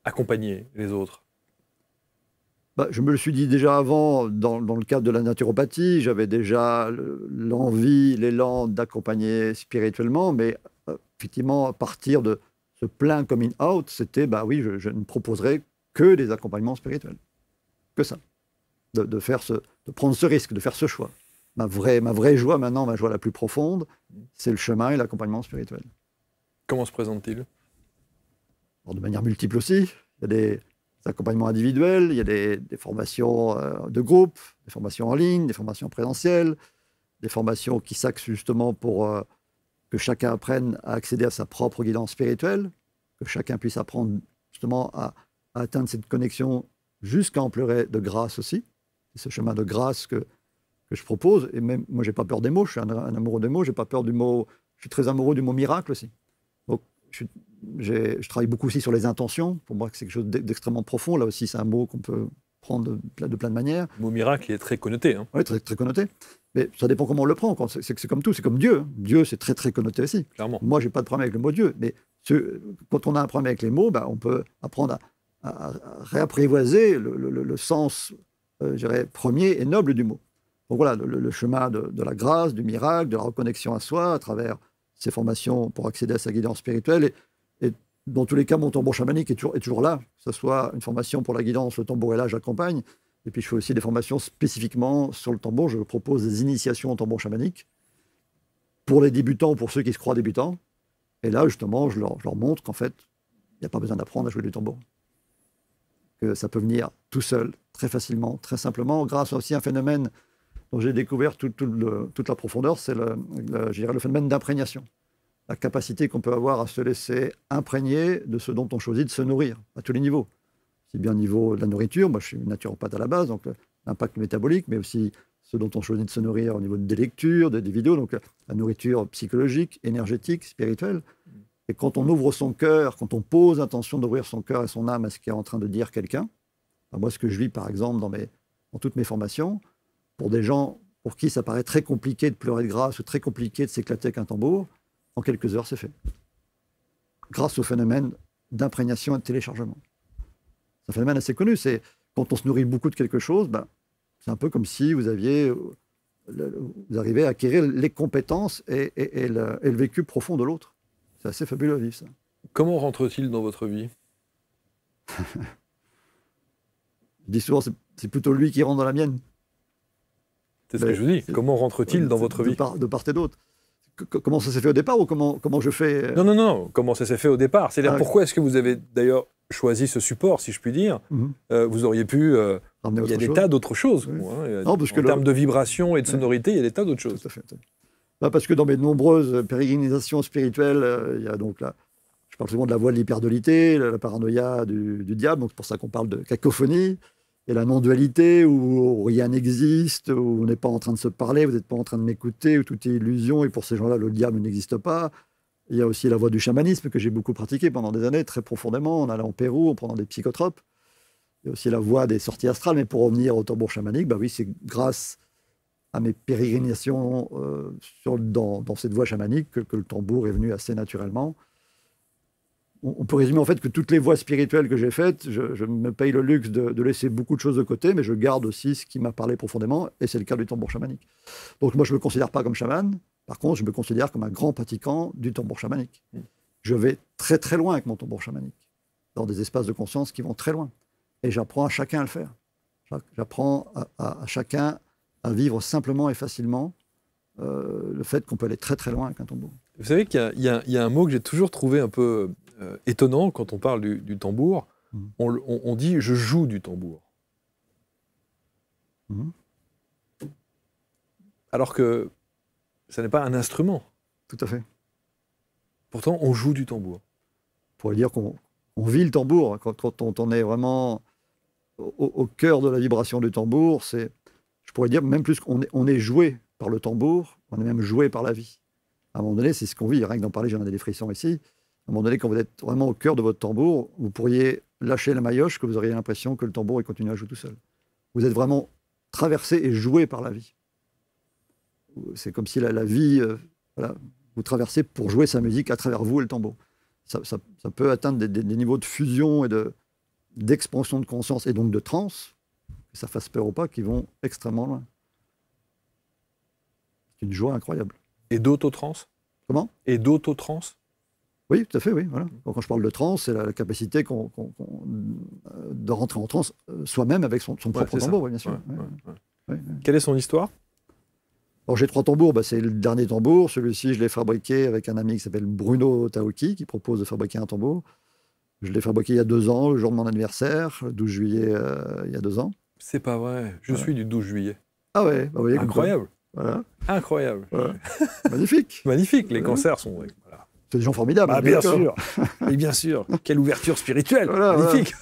C: accompagner les autres?
B: Je me le suis dit déjà avant, dans le cadre de la naturopathie, j'avais déjà l'envie, l'élan d'accompagner spirituellement, mais effectivement, à partir de ce plein coming out, c'était, oui, je ne proposerai que des accompagnements spirituels. Que ça. De prendre ce risque, de faire ce choix. Ma vraie joie maintenant, ma joie la plus profonde, c'est le chemin et l'accompagnement spirituel.
C: Comment se présente-t-il?
B: De manière multiple aussi. Il y a des accompagnements individuels, il y a des formations de groupe, des formations en ligne, des formations présentielles, des formations qui s'axent justement pour que chacun apprenne à accéder à sa propre guidance spirituelle, que chacun puisse apprendre justement à atteindre cette connexion jusqu'à en pleurer de grâce aussi. C'est ce chemin de grâce que je propose. Et même, moi, je n'ai pas peur des mots, je suis un amoureux des mots, je n'ai pas peur du mot, je suis très amoureux du mot miracle aussi. Donc, je travaille beaucoup aussi sur les intentions. Pour moi, c'est quelque chose d'extrêmement profond. Là aussi, c'est un mot qu'on peut prendre de plein de manières.
C: Le mot miracle, il est très connoté. Hein.
B: Oui, très, très connoté. Mais ça dépend comment on le prend. C'est comme tout, c'est comme Dieu. Dieu, c'est très, très connoté aussi.
C: Clairement.
B: Moi, je n'ai pas de problème avec le mot Dieu. Mais quand on a un problème avec les mots, on peut apprendre à réapprivoiser le sens, je dirais, premier et noble du mot. Donc voilà, le chemin de la grâce, du miracle, de la reconnexion à soi, à travers ces formations pour accéder à sa guidance spirituelle. Et dans tous les cas, mon tambour chamanique est toujours là, que ce soit une formation pour la guidance, le tambour est là, j'accompagne. Et puis je fais aussi des formations spécifiquement sur le tambour. Je propose des initiations au tambour chamanique pour les débutants ou pour ceux qui se croient débutants. Et là, justement, je leur montre qu'en fait, il n'y a pas besoin d'apprendre à jouer du tambour. Que ça peut venir tout seul, très facilement, très simplement, grâce aussi à un phénomène dont j'ai découvert toute la profondeur, c'est le phénomène d'imprégnation. La capacité qu'on peut avoir à se laisser imprégner de ce dont on choisit de se nourrir, à tous les niveaux. C'est bien au niveau de la nourriture, moi je suis naturopathe à la base, donc l'impact métabolique, mais aussi ce dont on choisit de se nourrir au niveau des lectures, des vidéos, donc la nourriture psychologique, énergétique, spirituelle. Et quand on ouvre son cœur, quand on pose l'intention d'ouvrir son cœur et son âme à ce qu'est en train de dire quelqu'un, moi ce que je vis par exemple dans toutes mes formations, pour des gens pour qui ça paraît très compliqué de pleurer de grâce ou très compliqué de s'éclater avec un tambour, en quelques heures, c'est fait. Grâce au phénomène d'imprégnation et de téléchargement. C'est un phénomène assez connu. C'est quand on se nourrit beaucoup de quelque chose, c'est un peu comme si vous arrivez à acquérir les compétences et le vécu profond de l'autre. C'est assez fabuleux à vivre, ça.
C: Comment rentre-t-il dans votre vie?
B: Je dis souvent, c'est plutôt lui qui rentre dans la mienne.
C: C'est ce que je vous dis. Comment rentre-t-il dans votre vie?
B: De part et d'autre. Comment ça s'est fait au départ ou comment je fais
C: Non. Comment ça s'est fait au départ? C'est-à-dire pourquoi est-ce que vous avez d'ailleurs choisi ce support, si je puis dire? Vous auriez pu
B: ramener
C: Il y
B: autre
C: a des
B: chose.
C: tas d'autres choses.
B: Oui.
C: Hein.
B: Non, parce que
C: En termes de vibration et de sonorité, il y a des tas d'autres choses.
B: Tout à fait. Bah, parce que dans mes nombreuses pérégrinations spirituelles, il y a donc là, je parle souvent de la voie de l'hyperdolité, la paranoïa du diable, donc c'est pour ça qu'on parle de cacophonie, et la non-dualité où rien n'existe, où on n'est pas en train de se parler, vous n'êtes pas en train de m'écouter, où tout est illusion, et pour ces gens-là, le diable n'existe pas. Il y a aussi la voie du chamanisme que j'ai beaucoup pratiqué pendant des années, très profondément, en allant en Pérou, en prenant des psychotropes. Il y a aussi la voie des sorties astrales, mais pour revenir au tambour chamanique, bah oui, c'est grâce à mes pérégrinations dans cette voie chamanique que le tambour est venu assez naturellement. On peut résumer en fait que toutes les voies spirituelles que j'ai faites, je me paye le luxe de laisser beaucoup de choses de côté, mais je garde aussi ce qui m'a parlé profondément, et c'est le cas du tambour chamanique. Donc moi, je ne me considère pas comme chaman, par contre, je me considère comme un grand pratiquant du tambour chamanique. Je vais très très loin avec mon tambour chamanique, dans des espaces de conscience qui vont très loin. Et j'apprends à chacun à le faire. J'apprends à chacun à vivre simplement et facilement le fait qu'on peut aller très très loin avec un tambour.
C: Vous savez qu'il y a un mot que j'ai toujours trouvé un peu étonnant quand on parle du tambour. On dit « je joue du tambour ». Alors que ça n'est pas un instrument.
B: Tout à fait.
C: Pourtant, on joue du tambour.
B: On pourrait dire qu'on vit le tambour. Quand on est vraiment au cœur de la vibration du tambour, je pourrais dire même plus qu'on est joué par le tambour, on est même joué par la vie. À un moment donné, c'est ce qu'on vit. Rien que d'en parler, j'en ai des frissons ici. À un moment donné, quand vous êtes vraiment au cœur de votre tambour, vous pourriez lâcher la maillotche, que vous auriez l'impression que le tambour continue à jouer tout seul. Vous êtes vraiment traversé et joué par la vie. C'est comme si la vie, voilà, vous traversez pour jouer sa musique à travers vous et le tambour. Ça peut atteindre des niveaux de fusion et d'expansion de conscience et donc de transe, que ça fasse peur ou pas, qui vont extrêmement loin. C'est une joie incroyable.
C: Et d'autotrance ?
B: Comment ?
C: Et d'autotrance ?
B: Oui, tout à fait, oui. Voilà. Quand je parle de transe, c'est la capacité de rentrer en transe soi-même avec son propre tambour, oui, bien sûr. Ouais.
C: Quelle est son histoire ?
B: Alors j'ai 3 tambours, c'est le dernier tambour. Celui-ci, je l'ai fabriqué avec un ami qui s'appelle Bruno Taoki, qui propose de fabriquer un tambour. Je l'ai fabriqué il y a 2 ans, le jour de mon anniversaire, le 12 juillet, il y a 2 ans.
C: C'est pas vrai, je suis du 12 juillet.
B: Ah ouais, bah vous voyez,
C: incroyable.
B: Voilà.
C: Incroyable.
B: Voilà. Magnifique.
C: Magnifique, les concerts sont... Voilà.
B: C'est des gens formidables.
C: Ah, bien sûr. Et bien sûr. Quelle ouverture spirituelle. Voilà, magnifique.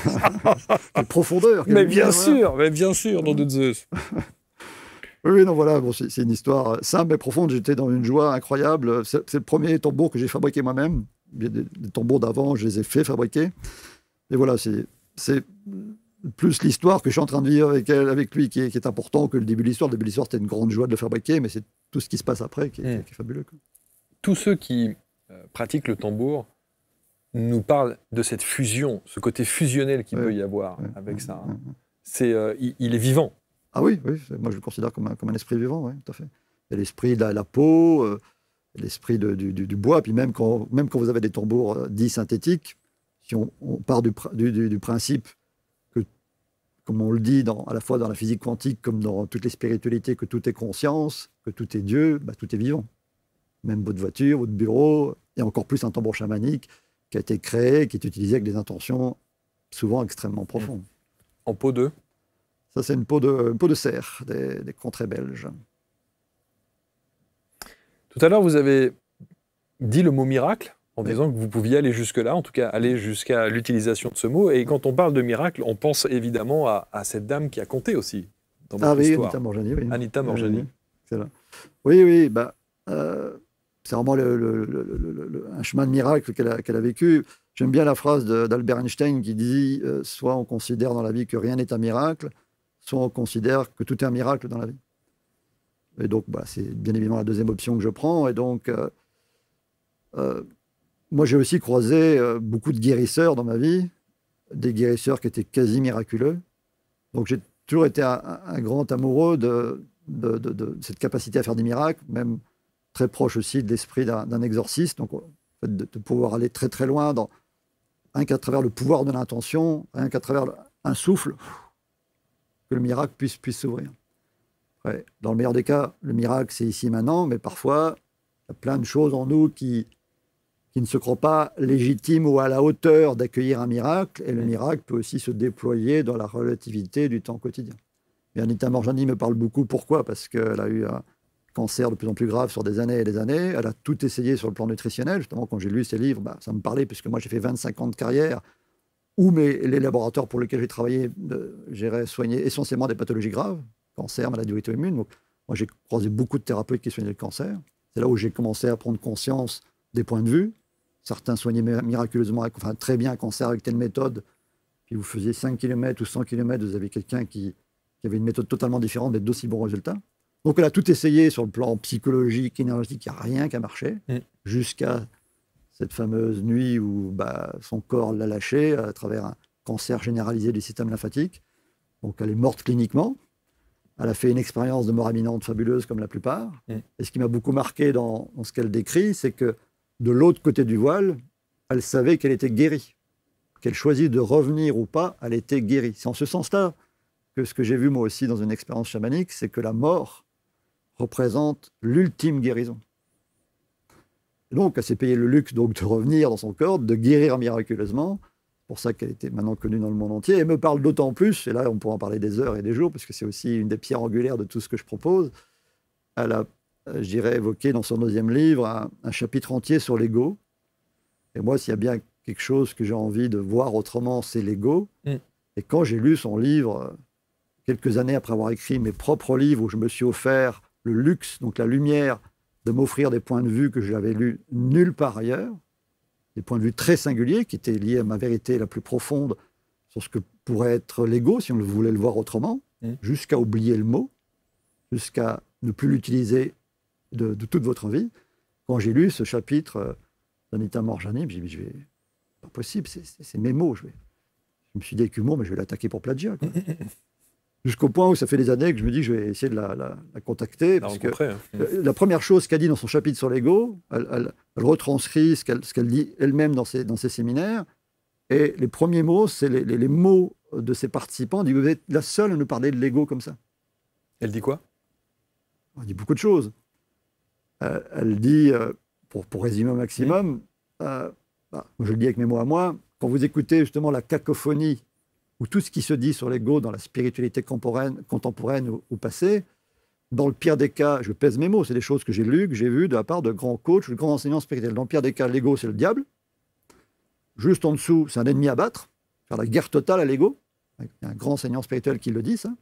B: Voilà. Quelle profondeur.
C: Mais bien sûr, nom de Zeus.
B: Oui, non, voilà, bon, c'est une histoire simple mais profonde. J'étais dans une joie incroyable. C'est le premier tambour que j'ai fabriqué moi-même. Des tambours d'avant, je les ai fait fabriquer. Et voilà, c'est plus l'histoire que je suis en train de vivre avec lui qui est important que le début de l'histoire. Le début de l'histoire, c'était une grande joie de le fabriquer, mais c'est tout ce qui se passe après qui est fabuleux. Quoi.
C: Tous ceux qui pratiquent le tambour nous parlent de cette fusion, ce côté fusionnel qu'il peut y avoir avec ça. Il est vivant.
B: Ah oui, moi je le considère comme un esprit vivant, oui, tout à fait. Il y a l'esprit de la peau, l'esprit du bois, puis même quand vous avez des tambours dits synthétiques, si on part du principe que, comme on le dit à la fois dans la physique quantique comme dans toutes les spiritualités, que tout est conscience, que tout est Dieu, tout est vivant. Même votre voiture, votre bureau, et encore plus un tambour chamanique qui a été créé, qui est utilisé avec des intentions souvent extrêmement profondes.
C: En peau de
B: Ça, c'est une peau de cerf, des contrées belges.
C: Tout à l'heure, vous avez dit le mot miracle, en disant que vous pouviez aller jusque-là, en tout cas aller jusqu'à l'utilisation de ce mot. Et quand on parle de miracle, on pense évidemment à cette dame qui a compté aussi dans votre histoire.
B: Anita Morjani, oui.
C: Anita Morjani.
B: Oui, c'est vraiment un chemin de miracle qu'elle a vécu. J'aime bien la phrase d'Albert Einstein qui dit soit on considère dans la vie que rien n'est un miracle, soit on considère que tout est un miracle dans la vie. Et donc, c'est bien évidemment la deuxième option que je prends. Et donc, moi, j'ai aussi croisé beaucoup de guérisseurs dans ma vie, des guérisseurs qui étaient quasi miraculeux. Donc, j'ai toujours été un grand amoureux de cette capacité à faire des miracles, même très proche aussi de l'esprit d'un exorciste. Donc, en fait, de pouvoir aller très très loin, rien qu'à travers le pouvoir de l'intention, rien qu'à travers un souffle, que le miracle puisse s'ouvrir. Ouais, dans le meilleur des cas, le miracle, c'est ici maintenant, mais parfois, il y a plein de choses en nous qui qui ne se croit pas légitime ou à la hauteur d'accueillir un miracle, et le miracle peut aussi se déployer dans la relativité du temps quotidien. Et Anita Moorjani me parle beaucoup. Pourquoi? Parce qu'elle a eu un cancer de plus en plus grave sur des années et des années. Elle a tout essayé sur le plan nutritionnel. Justement, quand j'ai lu ses livres, ça me parlait, puisque moi, j'ai fait 25 ans de carrière, où les laboratoires pour lesquels j'ai travaillé soignaient essentiellement des pathologies graves, cancer, maladies auto-immunes. Donc, moi, j'ai croisé beaucoup de thérapeutes qui soignaient le cancer. C'est là où j'ai commencé à prendre conscience des points de vue. Certains soignaient miraculeusement, très bien un cancer avec telle méthode. Puis vous faisiez 5 km ou 100 km, vous avez quelqu'un qui avait une méthode totalement différente, mais d'aussi bons résultats. Donc elle a tout essayé sur le plan psychologique, énergétique, il n'y a rien qui a marché, jusqu'à cette fameuse nuit où son corps l'a lâché à travers un cancer généralisé du système lymphatique. Donc elle est morte cliniquement. Elle a fait une expérience de mort imminente fabuleuse comme la plupart. Et ce qui m'a beaucoup marqué dans ce qu'elle décrit, c'est que de l'autre côté du voile, elle savait qu'elle était guérie. Qu'elle choisit de revenir ou pas, elle était guérie. C'est en ce sens-là que ce que j'ai vu moi aussi dans une expérience chamanique, c'est que la mort représente l'ultime guérison. Et donc, elle s'est payé le luxe donc, de revenir dans son corps, de guérir miraculeusement. C'est pour ça qu'elle était maintenant connue dans le monde entier. Et me parle d'autant plus, et là on pourra en parler des heures et des jours, parce que c'est aussi une des pierres angulaires de tout ce que je propose. Elle a, je dirais, évoqué dans son 2e livre un chapitre entier sur l'ego. Et moi, s'il y a bien quelque chose que j'ai envie de voir autrement, c'est l'ego. Et quand j'ai lu son livre, quelques années après avoir écrit mes propres livres, où je me suis offert le luxe, donc la lumière, de m'offrir des points de vue que je n'avais lus nulle part ailleurs, des points de vue très singuliers qui étaient liés à ma vérité la plus profonde sur ce que pourrait être l'ego, si on voulait le voir autrement, jusqu'à oublier le mot, jusqu'à ne plus l'utiliser de toute votre vie. Quand j'ai lu ce chapitre d'Anita Moorjani, je me suis dit, pas possible, c'est mes mots. Je me suis dit avec humour, mais je vais l'attaquer pour plagiat. Jusqu'au point où ça fait des années que je me dis que je vais essayer de la contacter. Parce que la première chose qu'elle dit dans son chapitre sur l'ego, elle retranscrit ce qu'elle dit elle-même dans ses séminaires. Et les premiers mots, c'est les mots de ses participants. Elle dit, vous êtes la seule à nous parler de l'ego comme ça.
C: Elle dit quoi?
B: Elle dit beaucoup de choses. Elle dit, pour résumer au maximum, je le dis avec mes mots à moi, quand vous écoutez justement la cacophonie ou tout ce qui se dit sur l'ego dans la spiritualité contemporaine ou passée, dans le pire des cas, je pèse mes mots, c'est des choses que j'ai lues, que j'ai vues de la part de grands coachs, de grands enseignants spirituels. Dans le pire des cas, l'ego, c'est le diable. Juste en dessous, c'est un ennemi à battre, faire la guerre totale à l'ego. Il y a un grand enseignant spirituel qui le dit, ça.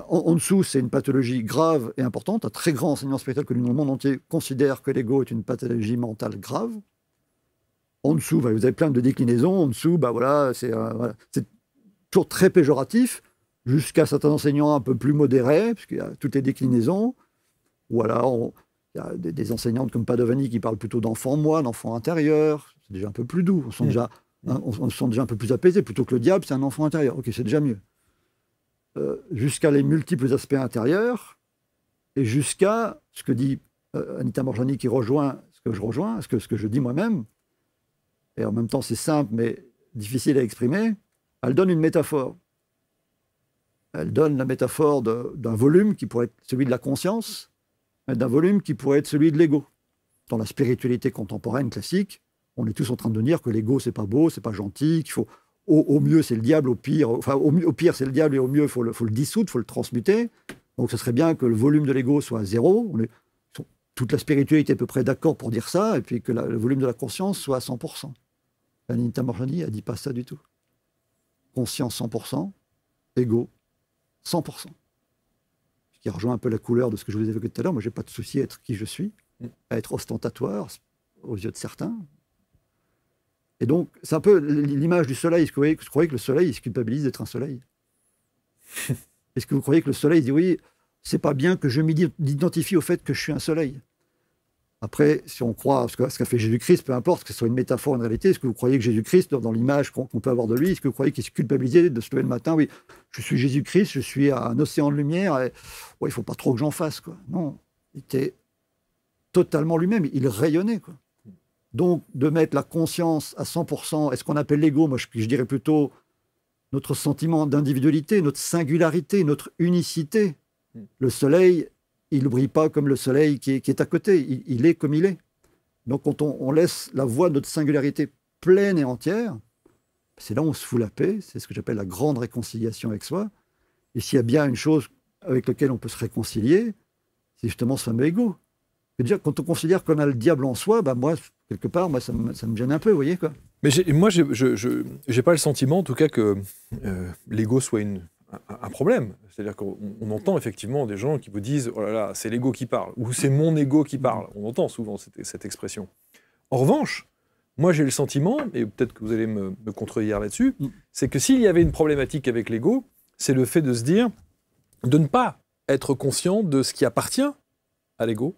B: En dessous, c'est une pathologie grave et importante. Un très grand enseignant spirituel connu dans le monde entier considère que l'ego est une pathologie mentale grave. En dessous, vous avez plein de déclinaisons. En dessous, c'est toujours très péjoratif, jusqu'à certains enseignants un peu plus modérés, puisqu'il y a toutes les déclinaisons. Voilà, il y a des enseignantes comme Padovani qui parlent plutôt d'enfant moi, d'enfant intérieur. C'est déjà un peu plus doux. On se sent déjà un peu plus apaisé. Plutôt que le diable, c'est un enfant intérieur. Ok, c'est déjà mieux. Jusqu'à les multiples aspects intérieurs, et jusqu'à ce que dit Anita Moorjani, qui rejoint ce que je rejoins, ce que je dis moi-même. Et en même temps, c'est simple, mais difficile à exprimer. Elle donne une métaphore. Elle donne la métaphore d'un volume qui pourrait être celui de la conscience, et d'un volume qui pourrait être celui de l'ego. Dans la spiritualité contemporaine classique, on est tous en train de dire que l'ego, c'est pas beau, c'est pas gentil, qu'il faut, au mieux, c'est le diable, au pire, c'est le diable, et au mieux, il faut le dissoudre, il faut le transmuter. Donc, ce serait bien que le volume de l'ego soit 0. Toute la spiritualité est à peu près d'accord pour dire ça, et puis que le volume de la conscience soit à 100%. Anita Moorjani, elle ne dit pas ça du tout. Conscience 100%, ego 100%. Ce qui rejoint un peu la couleur de ce que je vous ai évoqué tout à l'heure. Moi, je n'ai pas de souci à être qui je suis, à être ostentatoire aux yeux de certains. Et donc, c'est un peu l'image du soleil. Est-ce que vous croyez que le soleil, il se culpabilise d'être un soleil? Est-ce que vous croyez que le soleil dit oui, c'est pas bien que je m'identifie au fait que je suis un soleil? Après, si on croit ce qu'a fait Jésus-Christ, peu importe que ce soit une métaphore ou une réalité, est-ce que vous croyez que Jésus-Christ, dans l'image qu'on peut avoir de lui, est-ce que vous croyez qu'il se culpabilisait de se lever le matin? Oui, je suis Jésus-Christ, je suis un océan de lumière, et il ne faut pas trop que j'en fasse, quoi. Non, il était totalement lui-même, il rayonnait, quoi. Donc, de mettre la conscience à 100%, est-ce qu'on appelle l'ego? Moi, je dirais plutôt notre sentiment d'individualité, notre singularité, notre unicité. Le soleil, il ne brille pas comme le soleil qui est à côté. Il est comme il est. Donc quand on laisse la voie de notre singularité pleine et entière, c'est là où on se fout la paix, c'est ce que j'appelle la grande réconciliation avec soi. Et s'il y a bien une chose avec laquelle on peut se réconcilier, c'est justement ce fameux ego. Et déjà, quand on considère qu'on a le diable en soi, bah moi, quelque part, ça me gêne un peu, vous voyez, quoi.
C: Mais moi, je n'ai pas le sentiment, en tout cas, que l'ego soit un problème. C'est-à-dire qu'on entend effectivement des gens qui vous disent « Oh là là, c'est l'ego qui parle » ou « C'est mon ego qui parle ». On entend souvent cette expression. En revanche, moi, j'ai le sentiment, et peut-être que vous allez me contredire là-dessus, c'est que s'il y avait une problématique avec l'ego, c'est le fait de se dire, de ne pas être conscient de ce qui appartient à l'ego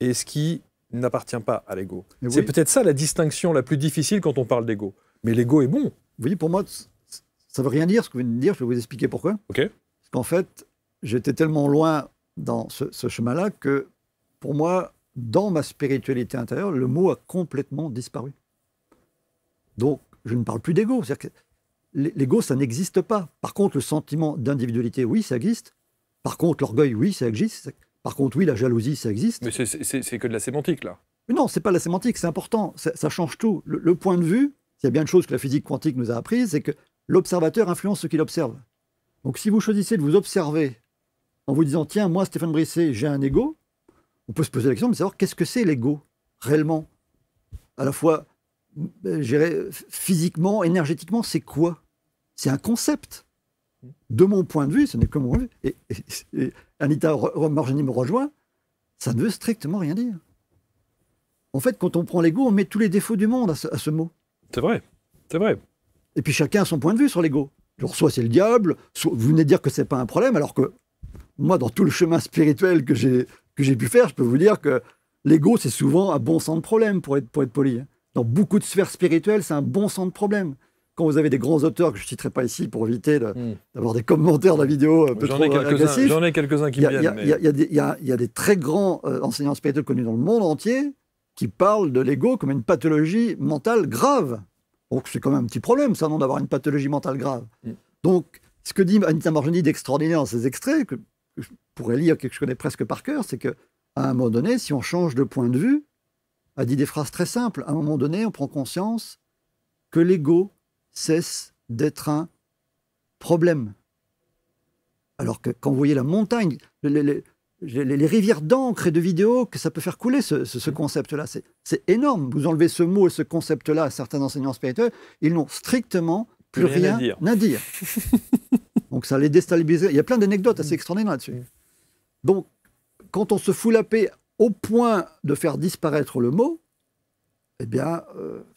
C: et ce qui n'appartient pas à l'ego. C'est
B: oui.
C: peut-être ça la distinction la plus difficile quand on parle d'ego. Mais l'ego est bon.
B: Vous voyez, pour moi, ça ne veut rien dire ce que vous venez de dire, je vais vous expliquer pourquoi.
C: Okay.
B: Parce qu'en fait, j'étais tellement loin dans ce chemin-là que, pour moi, dans ma spiritualité intérieure, le mot a complètement disparu. Donc, je ne parle plus d'ego. C'est-à-dire que l'ego, ça n'existe pas. Par contre, le sentiment d'individualité, oui, ça existe. Par contre, l'orgueil, oui, ça existe. Par contre, oui, la jalousie, ça existe.
C: Mais c'est que de la sémantique, là.
B: Mais non, c'est pas la sémantique, c'est important. Ça change tout. Le point de vue, s'il y a bien une chose que la physique quantique nous a apprise, c'est que l'observateur influence ce qu'il observe. Donc, si vous choisissez de vous observer en vous disant, tiens, moi, Stéphane Brisset, j'ai un ego, on peut se poser la question de savoir qu'est-ce que c'est l'ego, réellement. À la fois, je dirais, physiquement, énergétiquement, c'est quoi? C'est un concept. De mon point de vue, ce n'est que mon point de vue. Et Anita Moorjani me rejoint, ça ne veut strictement rien dire. En fait, quand on prend l'ego, on met tous les défauts du monde à ce mot.
C: C'est vrai, c'est vrai.
B: Et puis chacun a son point de vue sur l'ego. Genre, soit c'est le diable, soit vous venez de dire que c'est pas un problème, alors que moi, dans tout le chemin spirituel que j'ai pu faire, je peux vous dire que l'ego, c'est souvent un bon sens de problème, pour être poli. Dans beaucoup de sphères spirituelles, c'est un bon sens de problème. Quand vous avez des grands auteurs que je ne citerai pas ici pour éviter d'avoir des commentaires de la vidéo un peu trop agressifs.
C: J'en ai quelques-uns qui me viennent.
B: Il y a des très grands enseignants spirituels connus dans le monde entier qui parlent de l'ego comme une pathologie mentale grave. Donc c'est quand même un petit problème, ça, non, d'avoir une pathologie mentale grave. Donc, ce que dit Anita Moorjani d'extraordinaire dans ces extraits, que je pourrais lire, que je connais presque par cœur, c'est qu'à un moment donné, si on change de point de vue, elle dit des phrases très simples. À un moment donné, on prend conscience que l'ego cesse d'être un problème. Alors que quand vous voyez la montagne, les rivières d'encre et de vidéos que ça peut faire couler ce concept-là, c'est énorme. Vous enlevez ce mot et ce concept-là à certains enseignants spirituels, ils n'ont strictement plus rien à dire. Donc ça les déstabilise. Il y a plein d'anecdotes assez extraordinaires là-dessus. Donc, quand on se fout la paix au point de faire disparaître le mot, eh bien,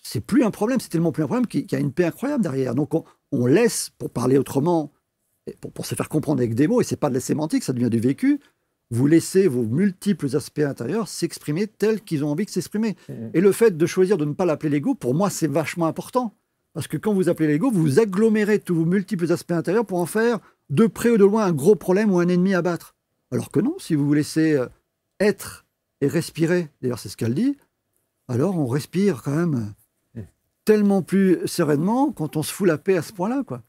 B: c'est plus un problème, c'est tellement plus un problème qu'il y a une paix incroyable derrière. Donc, on laisse, pour parler autrement, pour se faire comprendre avec des mots, et c'est pas de la sémantique, ça devient du vécu, vous laissez vos multiples aspects intérieurs s'exprimer tels qu'ils ont envie de s'exprimer. Et le fait de choisir de ne pas l'appeler l'ego, pour moi, c'est vachement important. Parce que quand vous appelez l'ego, vous agglomérez tous vos multiples aspects intérieurs pour en faire, de près ou de loin, un gros problème ou un ennemi à battre. Alors que non, si vous vous laissez être et respirer, d'ailleurs c'est ce qu'elle dit, alors on respire quand même tellement plus sereinement quand on se fout la paix à ce point-là, quoi.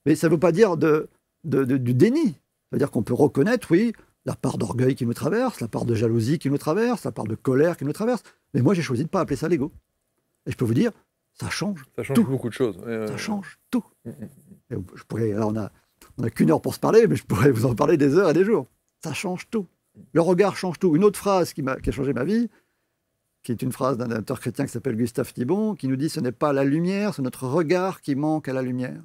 B: Mais ça ne veut pas dire du déni. Ça veut dire qu'on peut reconnaître, oui, la part d'orgueil qui nous traverse, la part de jalousie qui nous traverse, la part de colère qui nous traverse. Mais moi, j'ai choisi de ne pas appeler ça l'ego. Et je peux vous dire, ça change tout.
C: Beaucoup de choses.
B: Ça change tout. Et je pourrais, là, on n'a qu'une heure pour se parler, mais je pourrais vous en parler des heures et des jours. Ça change tout. Le regard change tout. Une autre phrase qui a changé ma vie, qui est une phrase d'un auteur chrétien qui s'appelle Gustave Thibon, qui nous dit « Ce n'est pas la lumière, c'est notre regard qui manque à la lumière ».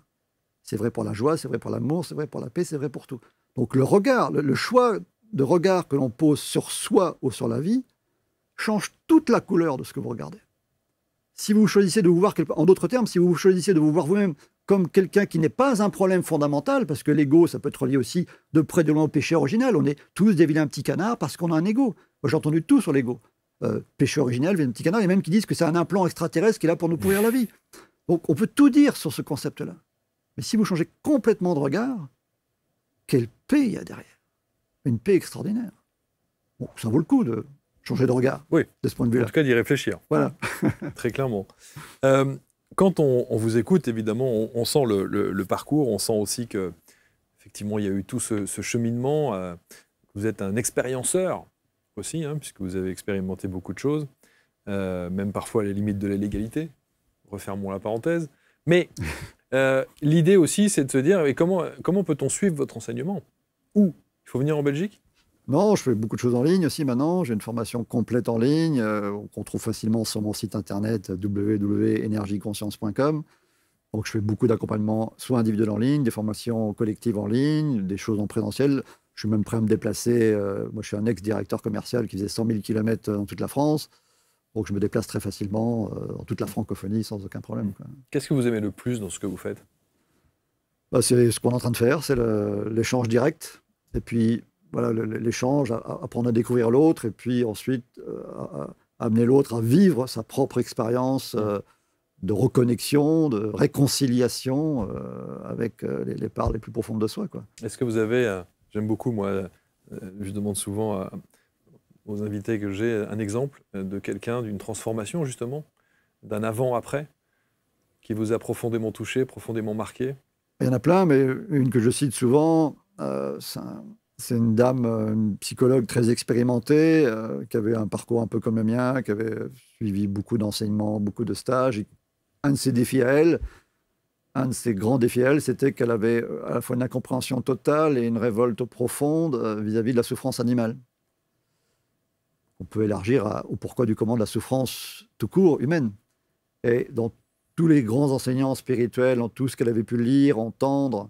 B: C'est vrai pour la joie, c'est vrai pour l'amour, c'est vrai pour la paix, c'est vrai pour tout. Donc le regard, le choix de regard que l'on pose sur soi ou sur la vie change toute la couleur de ce que vous regardez. Si vous choisissez de vous voir, en d'autres termes, si vous choisissez de vous voir vous-même comme quelqu'un qui n'est pas un problème fondamental, parce que l'ego, ça peut être lié aussi de près de loin au péché originel. On est tous des vilains petits canards parce qu'on a un ego. Moi, j'ai entendu tout sur l'ego. Péché originel, vilain petit canard, il y a même qui disent que c'est un implant extraterrestre qui est là pour nous pourrir la vie. Donc on peut tout dire sur ce concept-là. Mais si vous changez complètement de regard, quelle paix il y a derrière. Une paix extraordinaire. Bon, ça vaut le coup de changer de regard,
C: oui,
B: de ce point de vue-là.
C: En tout cas, d'y réfléchir.
B: Voilà.
C: Très clairement. Quand on vous écoute, évidemment, on sent le parcours, on sent aussi que, effectivement, il y a eu tout ce cheminement. Vous êtes un expérienceur aussi, puisque vous avez expérimenté beaucoup de choses. même parfois à les limites de la légalité. Refermons la parenthèse. Mais l'idée aussi, c'est de se dire, mais comment peut-on suivre votre enseignement? Où? Il faut venir en Belgique?
B: Non, je fais beaucoup de choses en ligne aussi maintenant. J'ai une formation complète en ligne qu'on trouve facilement sur mon site internet www.energieconscience.com. Donc, je fais beaucoup d'accompagnement, soit individuel en ligne, des formations collectives en ligne, des choses en présentiel. Je suis même prêt à me déplacer. Moi, je suis un ex-directeur commercial qui faisait 100 000 km dans toute la France. Donc, je me déplace très facilement dans toute la francophonie sans aucun problème, quoi.
C: Qu'est-ce que vous aimez le plus dans ce que vous faites?
B: Bah, c'est ce qu'on est en train de faire, c'est l'échange direct. Et puis, voilà, l'échange, apprendre à découvrir l'autre, et puis ensuite amener l'autre à vivre sa propre expérience de reconnexion, de réconciliation avec les parts les plus profondes de soi, quoi.
C: Est-ce que vous avez, j'aime beaucoup, moi, je demande souvent aux invités que j'ai un exemple de quelqu'un, d'une transformation, justement, d'un avant-après, qui vous a profondément touché, profondément marqué?
B: Il y en a plein, mais une que je cite souvent, c'est une dame, une psychologue très expérimentée, qui avait un parcours un peu comme le mien, qui avait suivi beaucoup d'enseignements, beaucoup de stages. Et un de ses défis à elle, un de ses grands défis à elle, c'était qu'elle avait à la fois une incompréhension totale et une révolte profonde vis-à-vis de la souffrance animale. On peut élargir au pourquoi du comment de la souffrance tout court, humaine. Et dans tous les grands enseignants spirituels, en tout ce qu'elle avait pu lire, entendre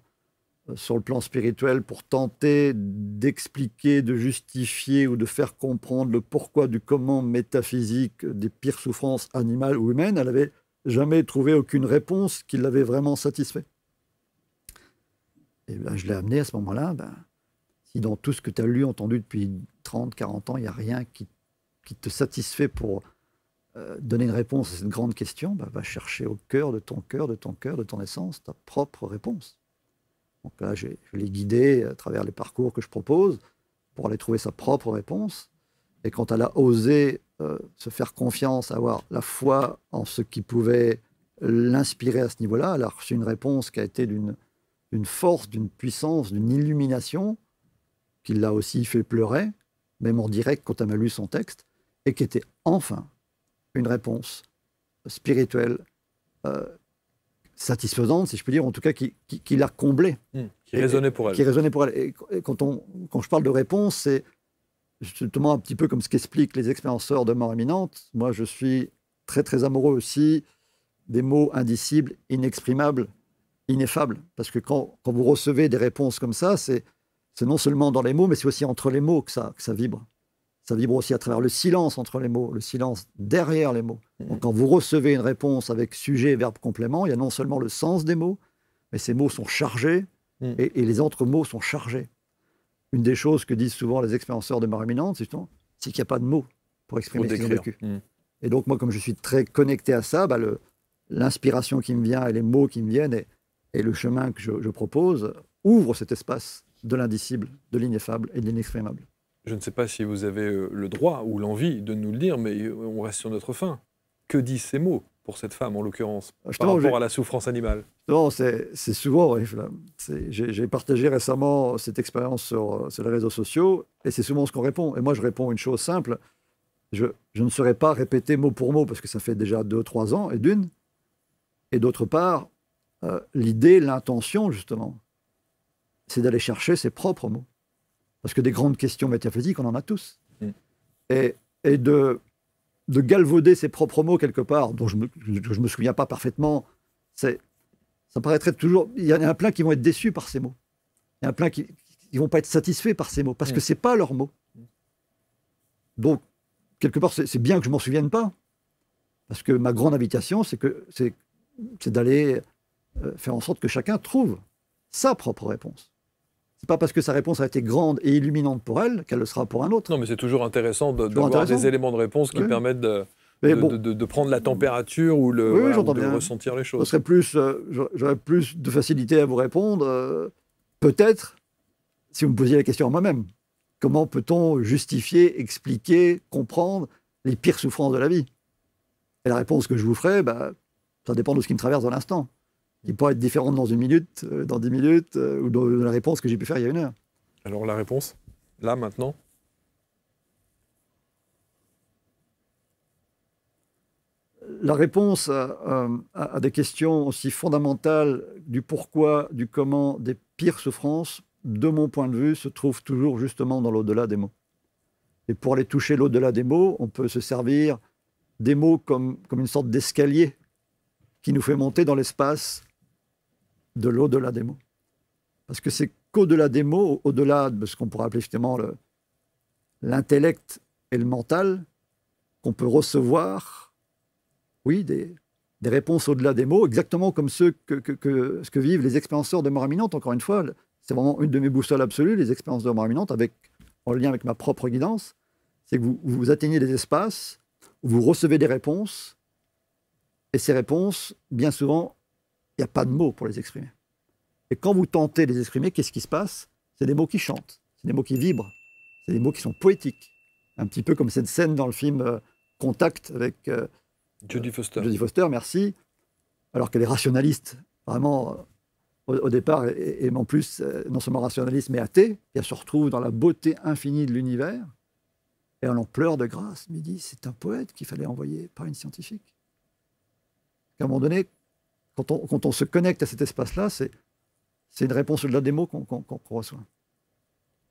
B: sur le plan spirituel pour tenter d'expliquer, de justifier ou de faire comprendre le pourquoi du comment métaphysique des pires souffrances animales ou humaines, elle n'avait jamais trouvé aucune réponse qui l'avait vraiment satisfait. Et ben, je l'ai amené à ce moment-là, si dans tout ce que tu as lu, entendu depuis 30, 40 ans, il n'y a rien qui te satisfait pour donner une réponse à cette grande question, va chercher au cœur de ton cœur, de ton essence, ta propre réponse. Donc là, je l'ai guidée à travers les parcours que je propose pour aller trouver sa propre réponse. Et quand elle a osé se faire confiance, avoir la foi en ce qui pouvait l'inspirer à ce niveau-là, elle a reçu une réponse qui a été d'une force, d'une puissance, d'une illumination, qui l'a aussi fait pleurer, même en direct quand elle m'a lu son texte, et qui était enfin une réponse spirituelle satisfaisante, si je peux dire, en tout cas qui l'a comblée.
C: Qui résonnait pour elle.
B: Qui résonnait pour elle. Et quand je parle de réponse, c'est justement un petit peu comme ce qu'expliquent les expérienceurs de mort imminente. Moi, je suis très, très amoureux aussi des mots indicibles, inexprimables, ineffables. Parce que quand vous recevez des réponses comme ça, c'est non seulement dans les mots, mais c'est aussi entre les mots que ça vibre. Ça vibre aussi à travers le silence entre les mots, le silence derrière les mots. Donc, quand vous recevez une réponse avec sujet, verbe, complément, il y a non seulement le sens des mots, mais ces mots sont chargés et les autres mots sont chargés. Une des choses que disent souvent les expérienceurs de mort imminente, c'est qu'il n'y a pas de mots pour exprimer ce qu'ils ont vécu. Et donc, moi, comme je suis très connecté à ça, l'inspiration qui me vient et les mots qui me viennent et le chemin que je propose ouvrent cet espace de l'indicible, de l'ineffable et de l'inexprimable.
C: Je ne sais pas si vous avez le droit ou l'envie de nous le dire, mais on reste sur notre fin. Que disent ces mots pour cette femme, en l'occurrence, par rapport à la souffrance animale?
B: Non, c'est souvent... J'ai partagé récemment cette expérience sur les réseaux sociaux, et c'est souvent ce qu'on répond. Et moi, je réponds une chose simple. Je ne saurais pas répéter mot pour mot, parce que ça fait déjà 2-3 ans, et d'autre part, l'idée, l'intention, justement, c'est d'aller chercher ses propres mots. Parce que des grandes questions métaphysiques, on en a tous. Et de galvauder ses propres mots quelque part, dont je me souviens pas parfaitement, ça paraîtrait toujours... Il y en a plein qui vont être déçus par ces mots. Il y en a plein qui ne vont pas être satisfaits par ces mots, parce que ce n'est pas leurs mots. Donc, quelque part, c'est bien que je ne m'en souvienne pas. Parce que ma grande invitation, c'est d'aller faire en sorte que chacun trouve sa propre réponse. C'est pas parce que sa réponse a été grande et illuminante pour elle qu'elle le sera pour un autre.
C: Non, mais c'est toujours intéressant d'avoir des éléments de réponse qui permettent de prendre la température ou de ressentir les choses.
B: J'aurais plus de facilité à vous répondre, peut-être, si vous me posiez la question à moi-même. Comment peut-on justifier, expliquer, comprendre les pires souffrances de la vie? Et la réponse que je vous ferai, ça dépend de ce qui me traverse dans l'instant. Qui pourrait être différente dans 1 minute, dans 10 minutes, ou de la réponse que j'ai pu faire il y a 1 heure.
C: Alors la réponse, là, maintenant?
B: la réponse à des questions aussi fondamentales du pourquoi, du comment, des pires souffrances, de mon point de vue, se trouve toujours justement dans l'au-delà des mots. Et pour aller toucher l'au-delà des mots, on peut se servir des mots comme une sorte d'escalier qui nous fait monter dans l'espace de l'au-delà des mots. Parce que c'est qu'au-delà des mots, au-delà de ce qu'on pourrait appeler justement l'intellect et le mental, qu'on peut recevoir, oui, des réponses au-delà des mots, exactement comme ce que vivent les expérienceurs de mort imminente. Encore une fois, c'est vraiment une de mes boussoles absolues, les expériences de mort imminente, en lien avec ma propre guidance, c'est que vous atteignez des espaces où vous recevez des réponses, et ces réponses, bien souvent, il n'y a pas de mots pour les exprimer. Et quand vous tentez de les exprimer, qu'est-ce qui se passe? C'est des mots qui chantent, c'est des mots qui vibrent, c'est des mots qui sont poétiques. Un petit peu comme cette scène dans le film Contact avec
C: Jodie Foster.
B: Jodie Foster, merci. Alors qu'elle est rationaliste, vraiment, au départ, et en plus, non seulement rationaliste, mais athée, et elle se retrouve dans la beauté infinie de l'univers, et elle en pleure de grâce. Mais dit, c'est un poète qu'il fallait envoyer, pas une scientifique. À un moment donné, quand on se connecte à cet espace-là, c'est une réponse au-delà des mots qu'on reçoit.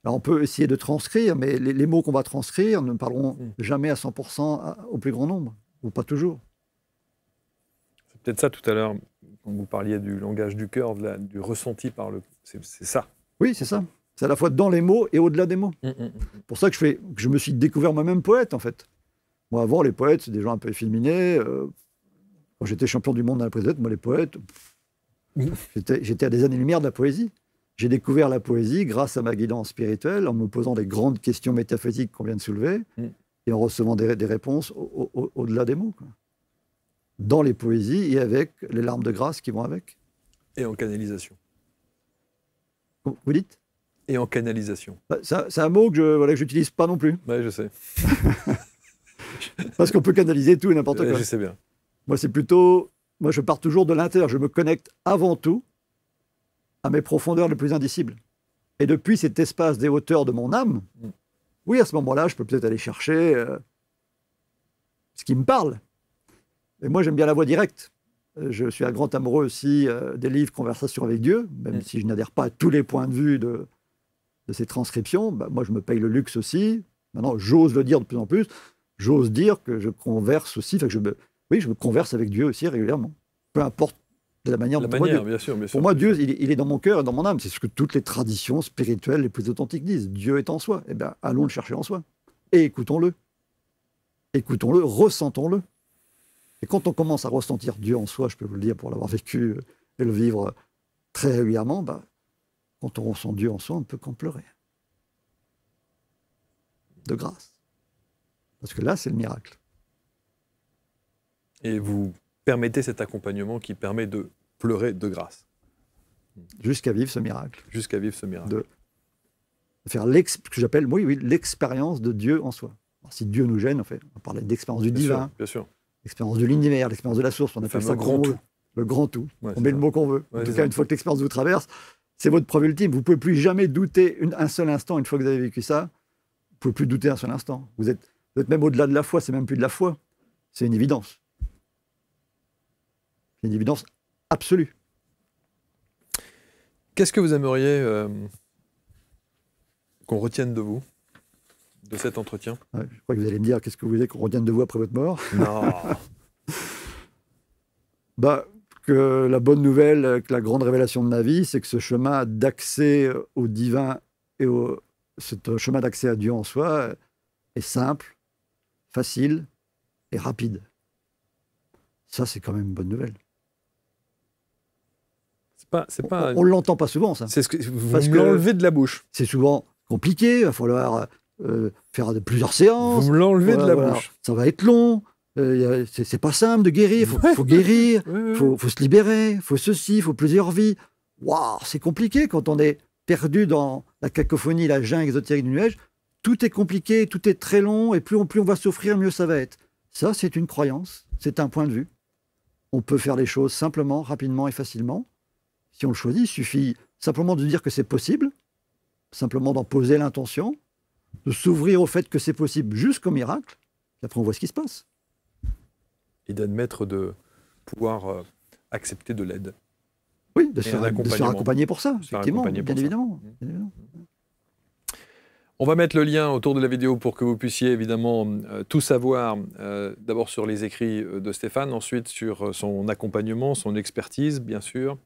B: Alors on peut essayer de transcrire, mais les mots qu'on va transcrire ne parleront jamais à 100% au plus grand nombre, ou pas toujours.
C: C'est peut-être ça tout à l'heure, quand vous parliez du langage du cœur, du ressenti par le... C'est ça.
B: Oui, c'est ça. C'est à la fois dans les mots et au-delà des mots. C'est pour ça que je me suis découvert moi-même poète, en fait. Moi, avant, les poètes, c'est des gens un peu efféminés. Quand j'étais champion du monde dans la prise de tête, moi, les poètes, j'étais à des années-lumière de la poésie. J'ai découvert la poésie grâce à ma guidance spirituelle, en me posant des grandes questions métaphysiques qu'on vient de soulever, et en recevant des réponses au-delà des mots, quoi. Dans les poésies et avec les larmes de grâce qui vont avec.
C: Et en canalisation.
B: Vous dites?
C: Et en canalisation.
B: C'est un mot que je n'utilise pas non plus.
C: Oui, je sais.
B: Parce qu'on peut canaliser tout et n'importe quoi.
C: Je sais bien.
B: Moi, c'est plutôt... Moi, je pars toujours de l'intérieur. Je me connecte avant tout à mes profondeurs les plus indicibles. Et depuis cet espace des hauteurs de mon âme, oui, à ce moment-là, je peux peut-être aller chercher ce qui me parle. Et moi, j'aime bien la voix directe. Je suis un grand amoureux aussi des livres Conversation avec Dieu, même si je n'adhère pas à tous les points de vue de ces transcriptions. Moi, je me paye le luxe aussi. Maintenant, j'ose le dire de plus en plus. J'ose dire que je converse aussi. Enfin, je me converse avec Dieu aussi régulièrement. Peu importe de la manière dont on voit Dieu.
C: Bien sûr.
B: Pour moi, Dieu, il est dans mon cœur et dans mon âme. C'est ce que toutes les traditions spirituelles les plus authentiques disent. Dieu est en soi. Eh bien, allons le chercher en soi. Et écoutons-le. Écoutons-le, ressentons-le. Et quand on commence à ressentir Dieu en soi, je peux vous le dire pour l'avoir vécu et le vivre très régulièrement, quand on ressent Dieu en soi, on ne peut qu'en pleurer. De grâce. Parce que là, c'est le miracle.
C: Et vous permettez cet accompagnement qui permet de pleurer de grâce.
B: Jusqu'à vivre ce miracle.
C: Jusqu'à vivre ce miracle.
B: De faire ce que j'appelle, l'expérience de Dieu en soi. Alors, si Dieu nous gêne, on parlait d'expérience du divin.
C: Bien sûr.
B: L'expérience de l'univers, l'expérience de la source, on appelle ça le grand tout.
C: Ouais,
B: on met le mot qu'on veut.
C: Ouais,
B: en tout cas, une fois que l'expérience vous traverse, c'est votre preuve ultime. Vous ne pouvez plus jamais douter un seul instant, une fois que vous avez vécu ça, vous ne pouvez plus douter un seul instant. Vous êtes même au-delà de la foi, c'est même plus de la foi. C'est une évidence. C'est une évidence absolue.
C: Qu'est-ce que vous aimeriez qu'on retienne de vous, de cet entretien?
B: Je crois que vous allez me dire, qu'est-ce que vous voulez qu'on retienne de vous après votre mort?
C: Non.
B: Que la bonne nouvelle, que la grande révélation de ma vie, c'est que ce chemin d'accès au divin et ce chemin d'accès à Dieu en soi est simple, facile et rapide. Ça, c'est quand même une bonne nouvelle. On ne l'entend pas souvent, ça.
C: C'est ce que vous me l'enlevez de la bouche.
B: C'est souvent compliqué, il va falloir faire plusieurs séances.
C: Vous me l'enlevez de la bouche.
B: Ça va être long. C'est pas simple de guérir, faut guérir, faut se libérer, faut ceci, faut plusieurs vies. Waouh, c'est compliqué quand on est perdu dans la cacophonie, la jungle exotérique du nuage. Tout est compliqué, tout est très long, et plus on va souffrir, mieux ça va être. Ça, c'est une croyance, c'est un point de vue. On peut faire les choses simplement, rapidement et facilement. Si on le choisit, il suffit simplement de dire que c'est possible, simplement d'en poser l'intention, de s'ouvrir au fait que c'est possible jusqu'au miracle, et après on voit ce qui se passe.
C: et d'admettre de pouvoir accepter de l'aide.
B: Oui, de se faire accompagner pour ça, effectivement, bien évidemment.
C: On va mettre le lien autour de la vidéo pour que vous puissiez évidemment tout savoir, d'abord sur les écrits de Stéphane, ensuite sur son accompagnement, son expertise, bien sûr.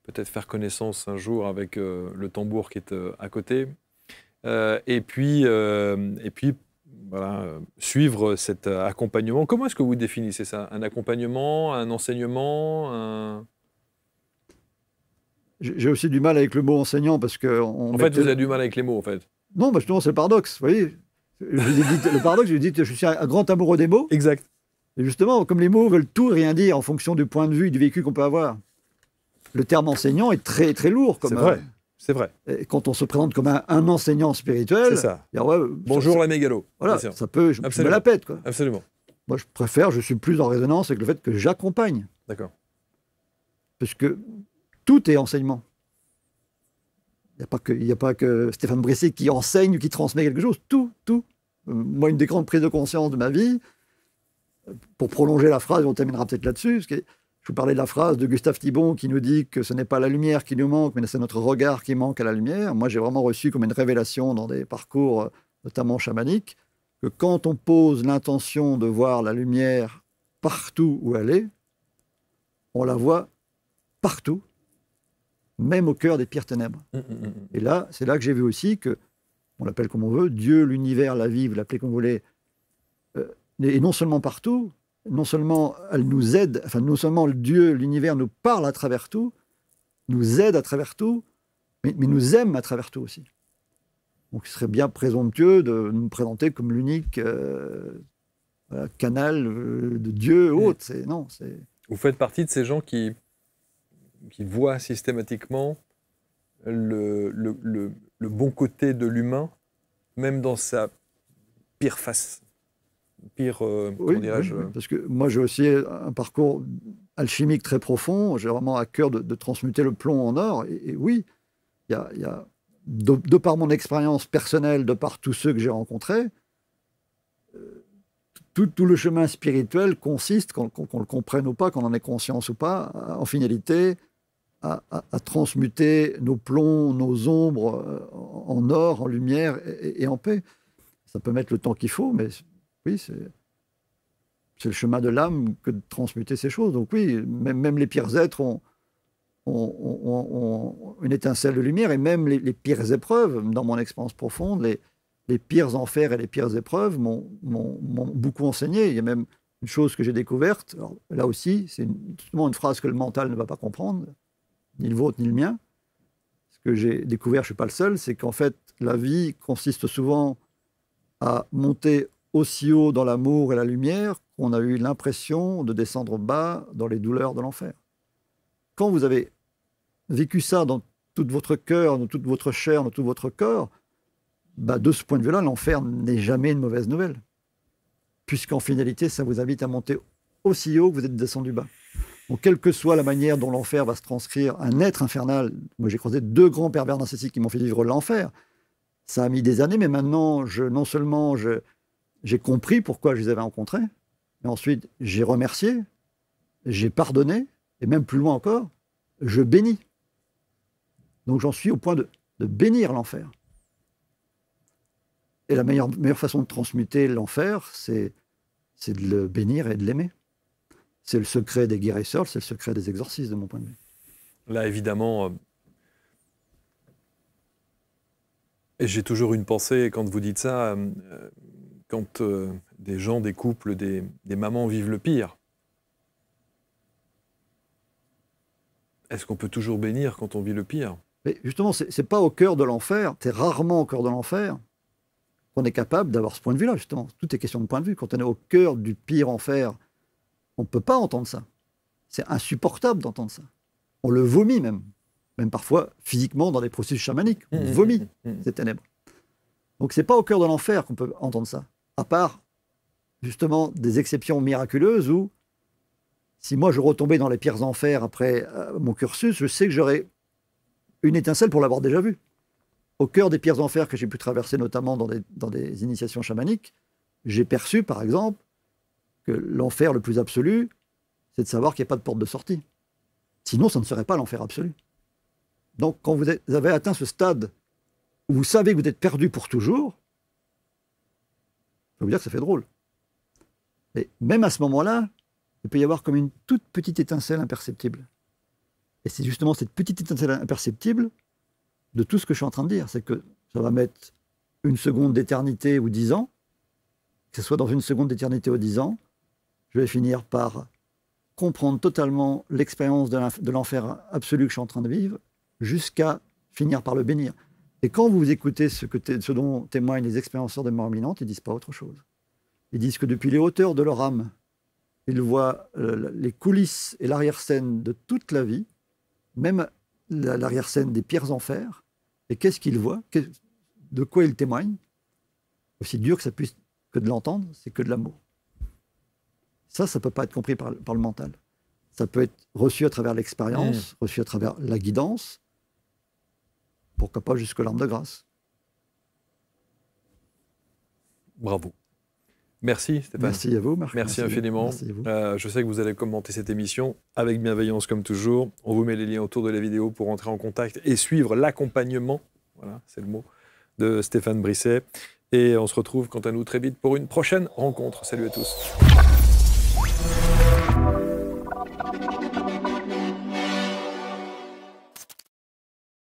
C: Peut-être faire connaissance un jour avec le tambour qui est à côté. Et puis voilà, suivre cet accompagnement. Comment est-ce que vous définissez ça? Un accompagnement, un enseignement,
B: J'ai aussi du mal avec le mot enseignant parce que...
C: En fait, vous avez du mal avec les mots, en fait.
B: Non, justement, c'est le paradoxe. Vous voyez, le paradoxe, je dis, je suis un grand amoureux des mots.
C: Exact.
B: Et justement, comme les mots veulent tout et rien dire en fonction du point de vue, du vécu qu'on peut avoir, le terme enseignant est très, très lourd.
C: C'est vrai, c'est vrai.
B: Et quand on se présente comme un enseignant spirituel...
C: C'est ça.
B: Ouais,
C: bonjour la mégalo.
B: Voilà, ça peut... Je me la pète, quoi.
C: Absolument.
B: Moi, je suis plus en résonance avec le fait que j'accompagne.
C: D'accord.
B: Parce que tout est enseignement. Il n'y a pas que Stéphane Brissé qui enseigne ou qui transmet quelque chose. Tout. Moi, une des grandes prises de conscience de ma vie, pour prolonger la phrase, on terminera peut-être là-dessus, parce que je vous parlais de la phrase de Gustave Thibon qui nous dit que ce n'est pas la lumière qui nous manque, mais c'est notre regard qui manque à la lumière. Moi, j'ai vraiment reçu comme une révélation dans des parcours, notamment chamaniques, que quand on pose l'intention de voir la lumière partout où elle est, on la voit partout, même au cœur des pires ténèbres. Et là, c'est là que j'ai vu aussi que, on l'appelle comme on veut, Dieu, l'univers, la vie, vous l'appelez comme vous voulez, et non seulement partout, non seulement elle nous aide, enfin non seulement Dieu, l'univers nous parle à travers tout, nous aide à travers tout, mais nous aime à travers tout aussi. Donc il serait bien présomptueux de nous présenter comme l'unique canal de Dieu ou autre.
C: Vous faites partie de ces gens qui voient systématiquement le bon côté de l'humain, même dans sa pire face. Comment dirais-je,
B: parce que moi j'ai aussi un parcours alchimique très profond, j'ai vraiment à cœur de transmuter le plomb en or, et oui, il y a de par mon expérience personnelle, de par tous ceux que j'ai rencontrés, tout le chemin spirituel consiste, qu'on le comprenne ou pas, qu'on en ait conscience ou pas, en finalité, à transmuter nos plombs, nos ombres en or, en lumière et en paix. Ça peut mettre le temps qu'il faut, mais oui, c'est le chemin de l'âme que de transmuter ces choses. Donc oui, même les pires êtres ont une étincelle de lumière, et même les pires épreuves, dans mon expérience profonde, les pires enfers et les pires épreuves m'ont beaucoup enseigné. Il y a même une chose que j'ai découverte, alors, là aussi, c'est justement une phrase que le mental ne va pas comprendre, ni le vôtre ni le mien. Ce que j'ai découvert, je ne suis pas le seul, c'est qu'en fait, la vie consiste souvent à monter aussi haut dans l'amour et la lumière qu'on a eu l'impression de descendre bas dans les douleurs de l'enfer. Quand vous avez vécu ça dans tout votre cœur, dans toute votre chair, dans tout votre corps, de ce point de vue-là, l'enfer n'est jamais une mauvaise nouvelle. Puisqu'en finalité, ça vous invite à monter aussi haut que vous êtes descendu bas. Donc, quelle que soit la manière dont l'enfer va se transcrire, un être infernal, moi j'ai croisé 2 grands pervers narcissiques qui m'ont fait vivre l'enfer. Ça a mis des années, mais maintenant, non seulement j'ai compris pourquoi je les avais rencontrés, mais ensuite j'ai remercié, j'ai pardonné, et même plus loin encore, je bénis. Donc j'en suis au point de bénir l'enfer. Et la meilleure façon de transmuter l'enfer, c'est de le bénir et de l'aimer. C'est le secret des guérisseurs, c'est le secret des exorcistes, de mon point de vue.
C: Là, évidemment, et j'ai toujours une pensée quand vous dites ça, quand des gens, des couples, des mamans vivent le pire. Est-ce qu'on peut toujours bénir quand on vit le pire?
B: Mais justement, c'est pas au cœur de l'enfer, c'est rarement au cœur de l'enfer qu'on est capable d'avoir ce point de vue-là, justement. Tout est question de point de vue. Quand on est au cœur du pire enfer, on ne peut pas entendre ça. C'est insupportable d'entendre ça. On le vomit même parfois physiquement dans des processus chamaniques. On vomit ces ténèbres. Donc c'est pas au cœur de l'enfer qu'on peut entendre ça, à part justement des exceptions miraculeuses où, si moi je retombais dans les pires enfers après mon cursus, je sais que j'aurais une étincelle pour l'avoir déjà vue. Au cœur des pires enfers que j'ai pu traverser, notamment dans des initiations chamaniques, j'ai perçu, par exemple, que l'enfer le plus absolu, c'est de savoir qu'il n'y a pas de porte de sortie. Sinon, ça ne serait pas l'enfer absolu. Donc, quand vous avez atteint ce stade où vous savez que vous êtes perdu pour toujours, je peux vous dire que ça fait drôle. Et même à ce moment-là, il peut y avoir comme une toute petite étincelle imperceptible. Et c'est justement cette petite étincelle imperceptible de tout ce que je suis en train de dire. C'est que ça va mettre une seconde d'éternité ou 10 ans, que ce soit dans une seconde d'éternité ou 10 ans, je vais finir par comprendre totalement l'expérience de l'enfer absolu que je suis en train de vivre, jusqu'à finir par le bénir. Et quand vous écoutez ce dont témoignent les expérienceurs de mort imminente, ils ne disent pas autre chose. Ils disent que depuis les hauteurs de leur âme, ils voient les coulisses et l'arrière-scène de toute la vie, même l'arrière-scène des pires enfers. Et qu'est-ce qu'ils voient? De quoi ils témoignent? Aussi dur que ça puisse que de l'entendre, c'est que de l'amour. Ça ne peut pas être compris par le mental. Ça peut être reçu à travers l'expérience, reçu à travers la guidance, pourquoi pas jusqu'aux larmes de grâce.
C: Bravo. Merci Stéphane.
B: Merci à vous, Marc.
C: Merci infiniment.
B: Merci à vous.
C: Je sais que vous allez commenter cette émission avec bienveillance comme toujours. On vous met les liens autour de la vidéo pour entrer en contact et suivre l'accompagnement, voilà, c'est le mot, de Stéphane Brisset. Et on se retrouve quant à nous très vite pour une prochaine rencontre. Salut à tous.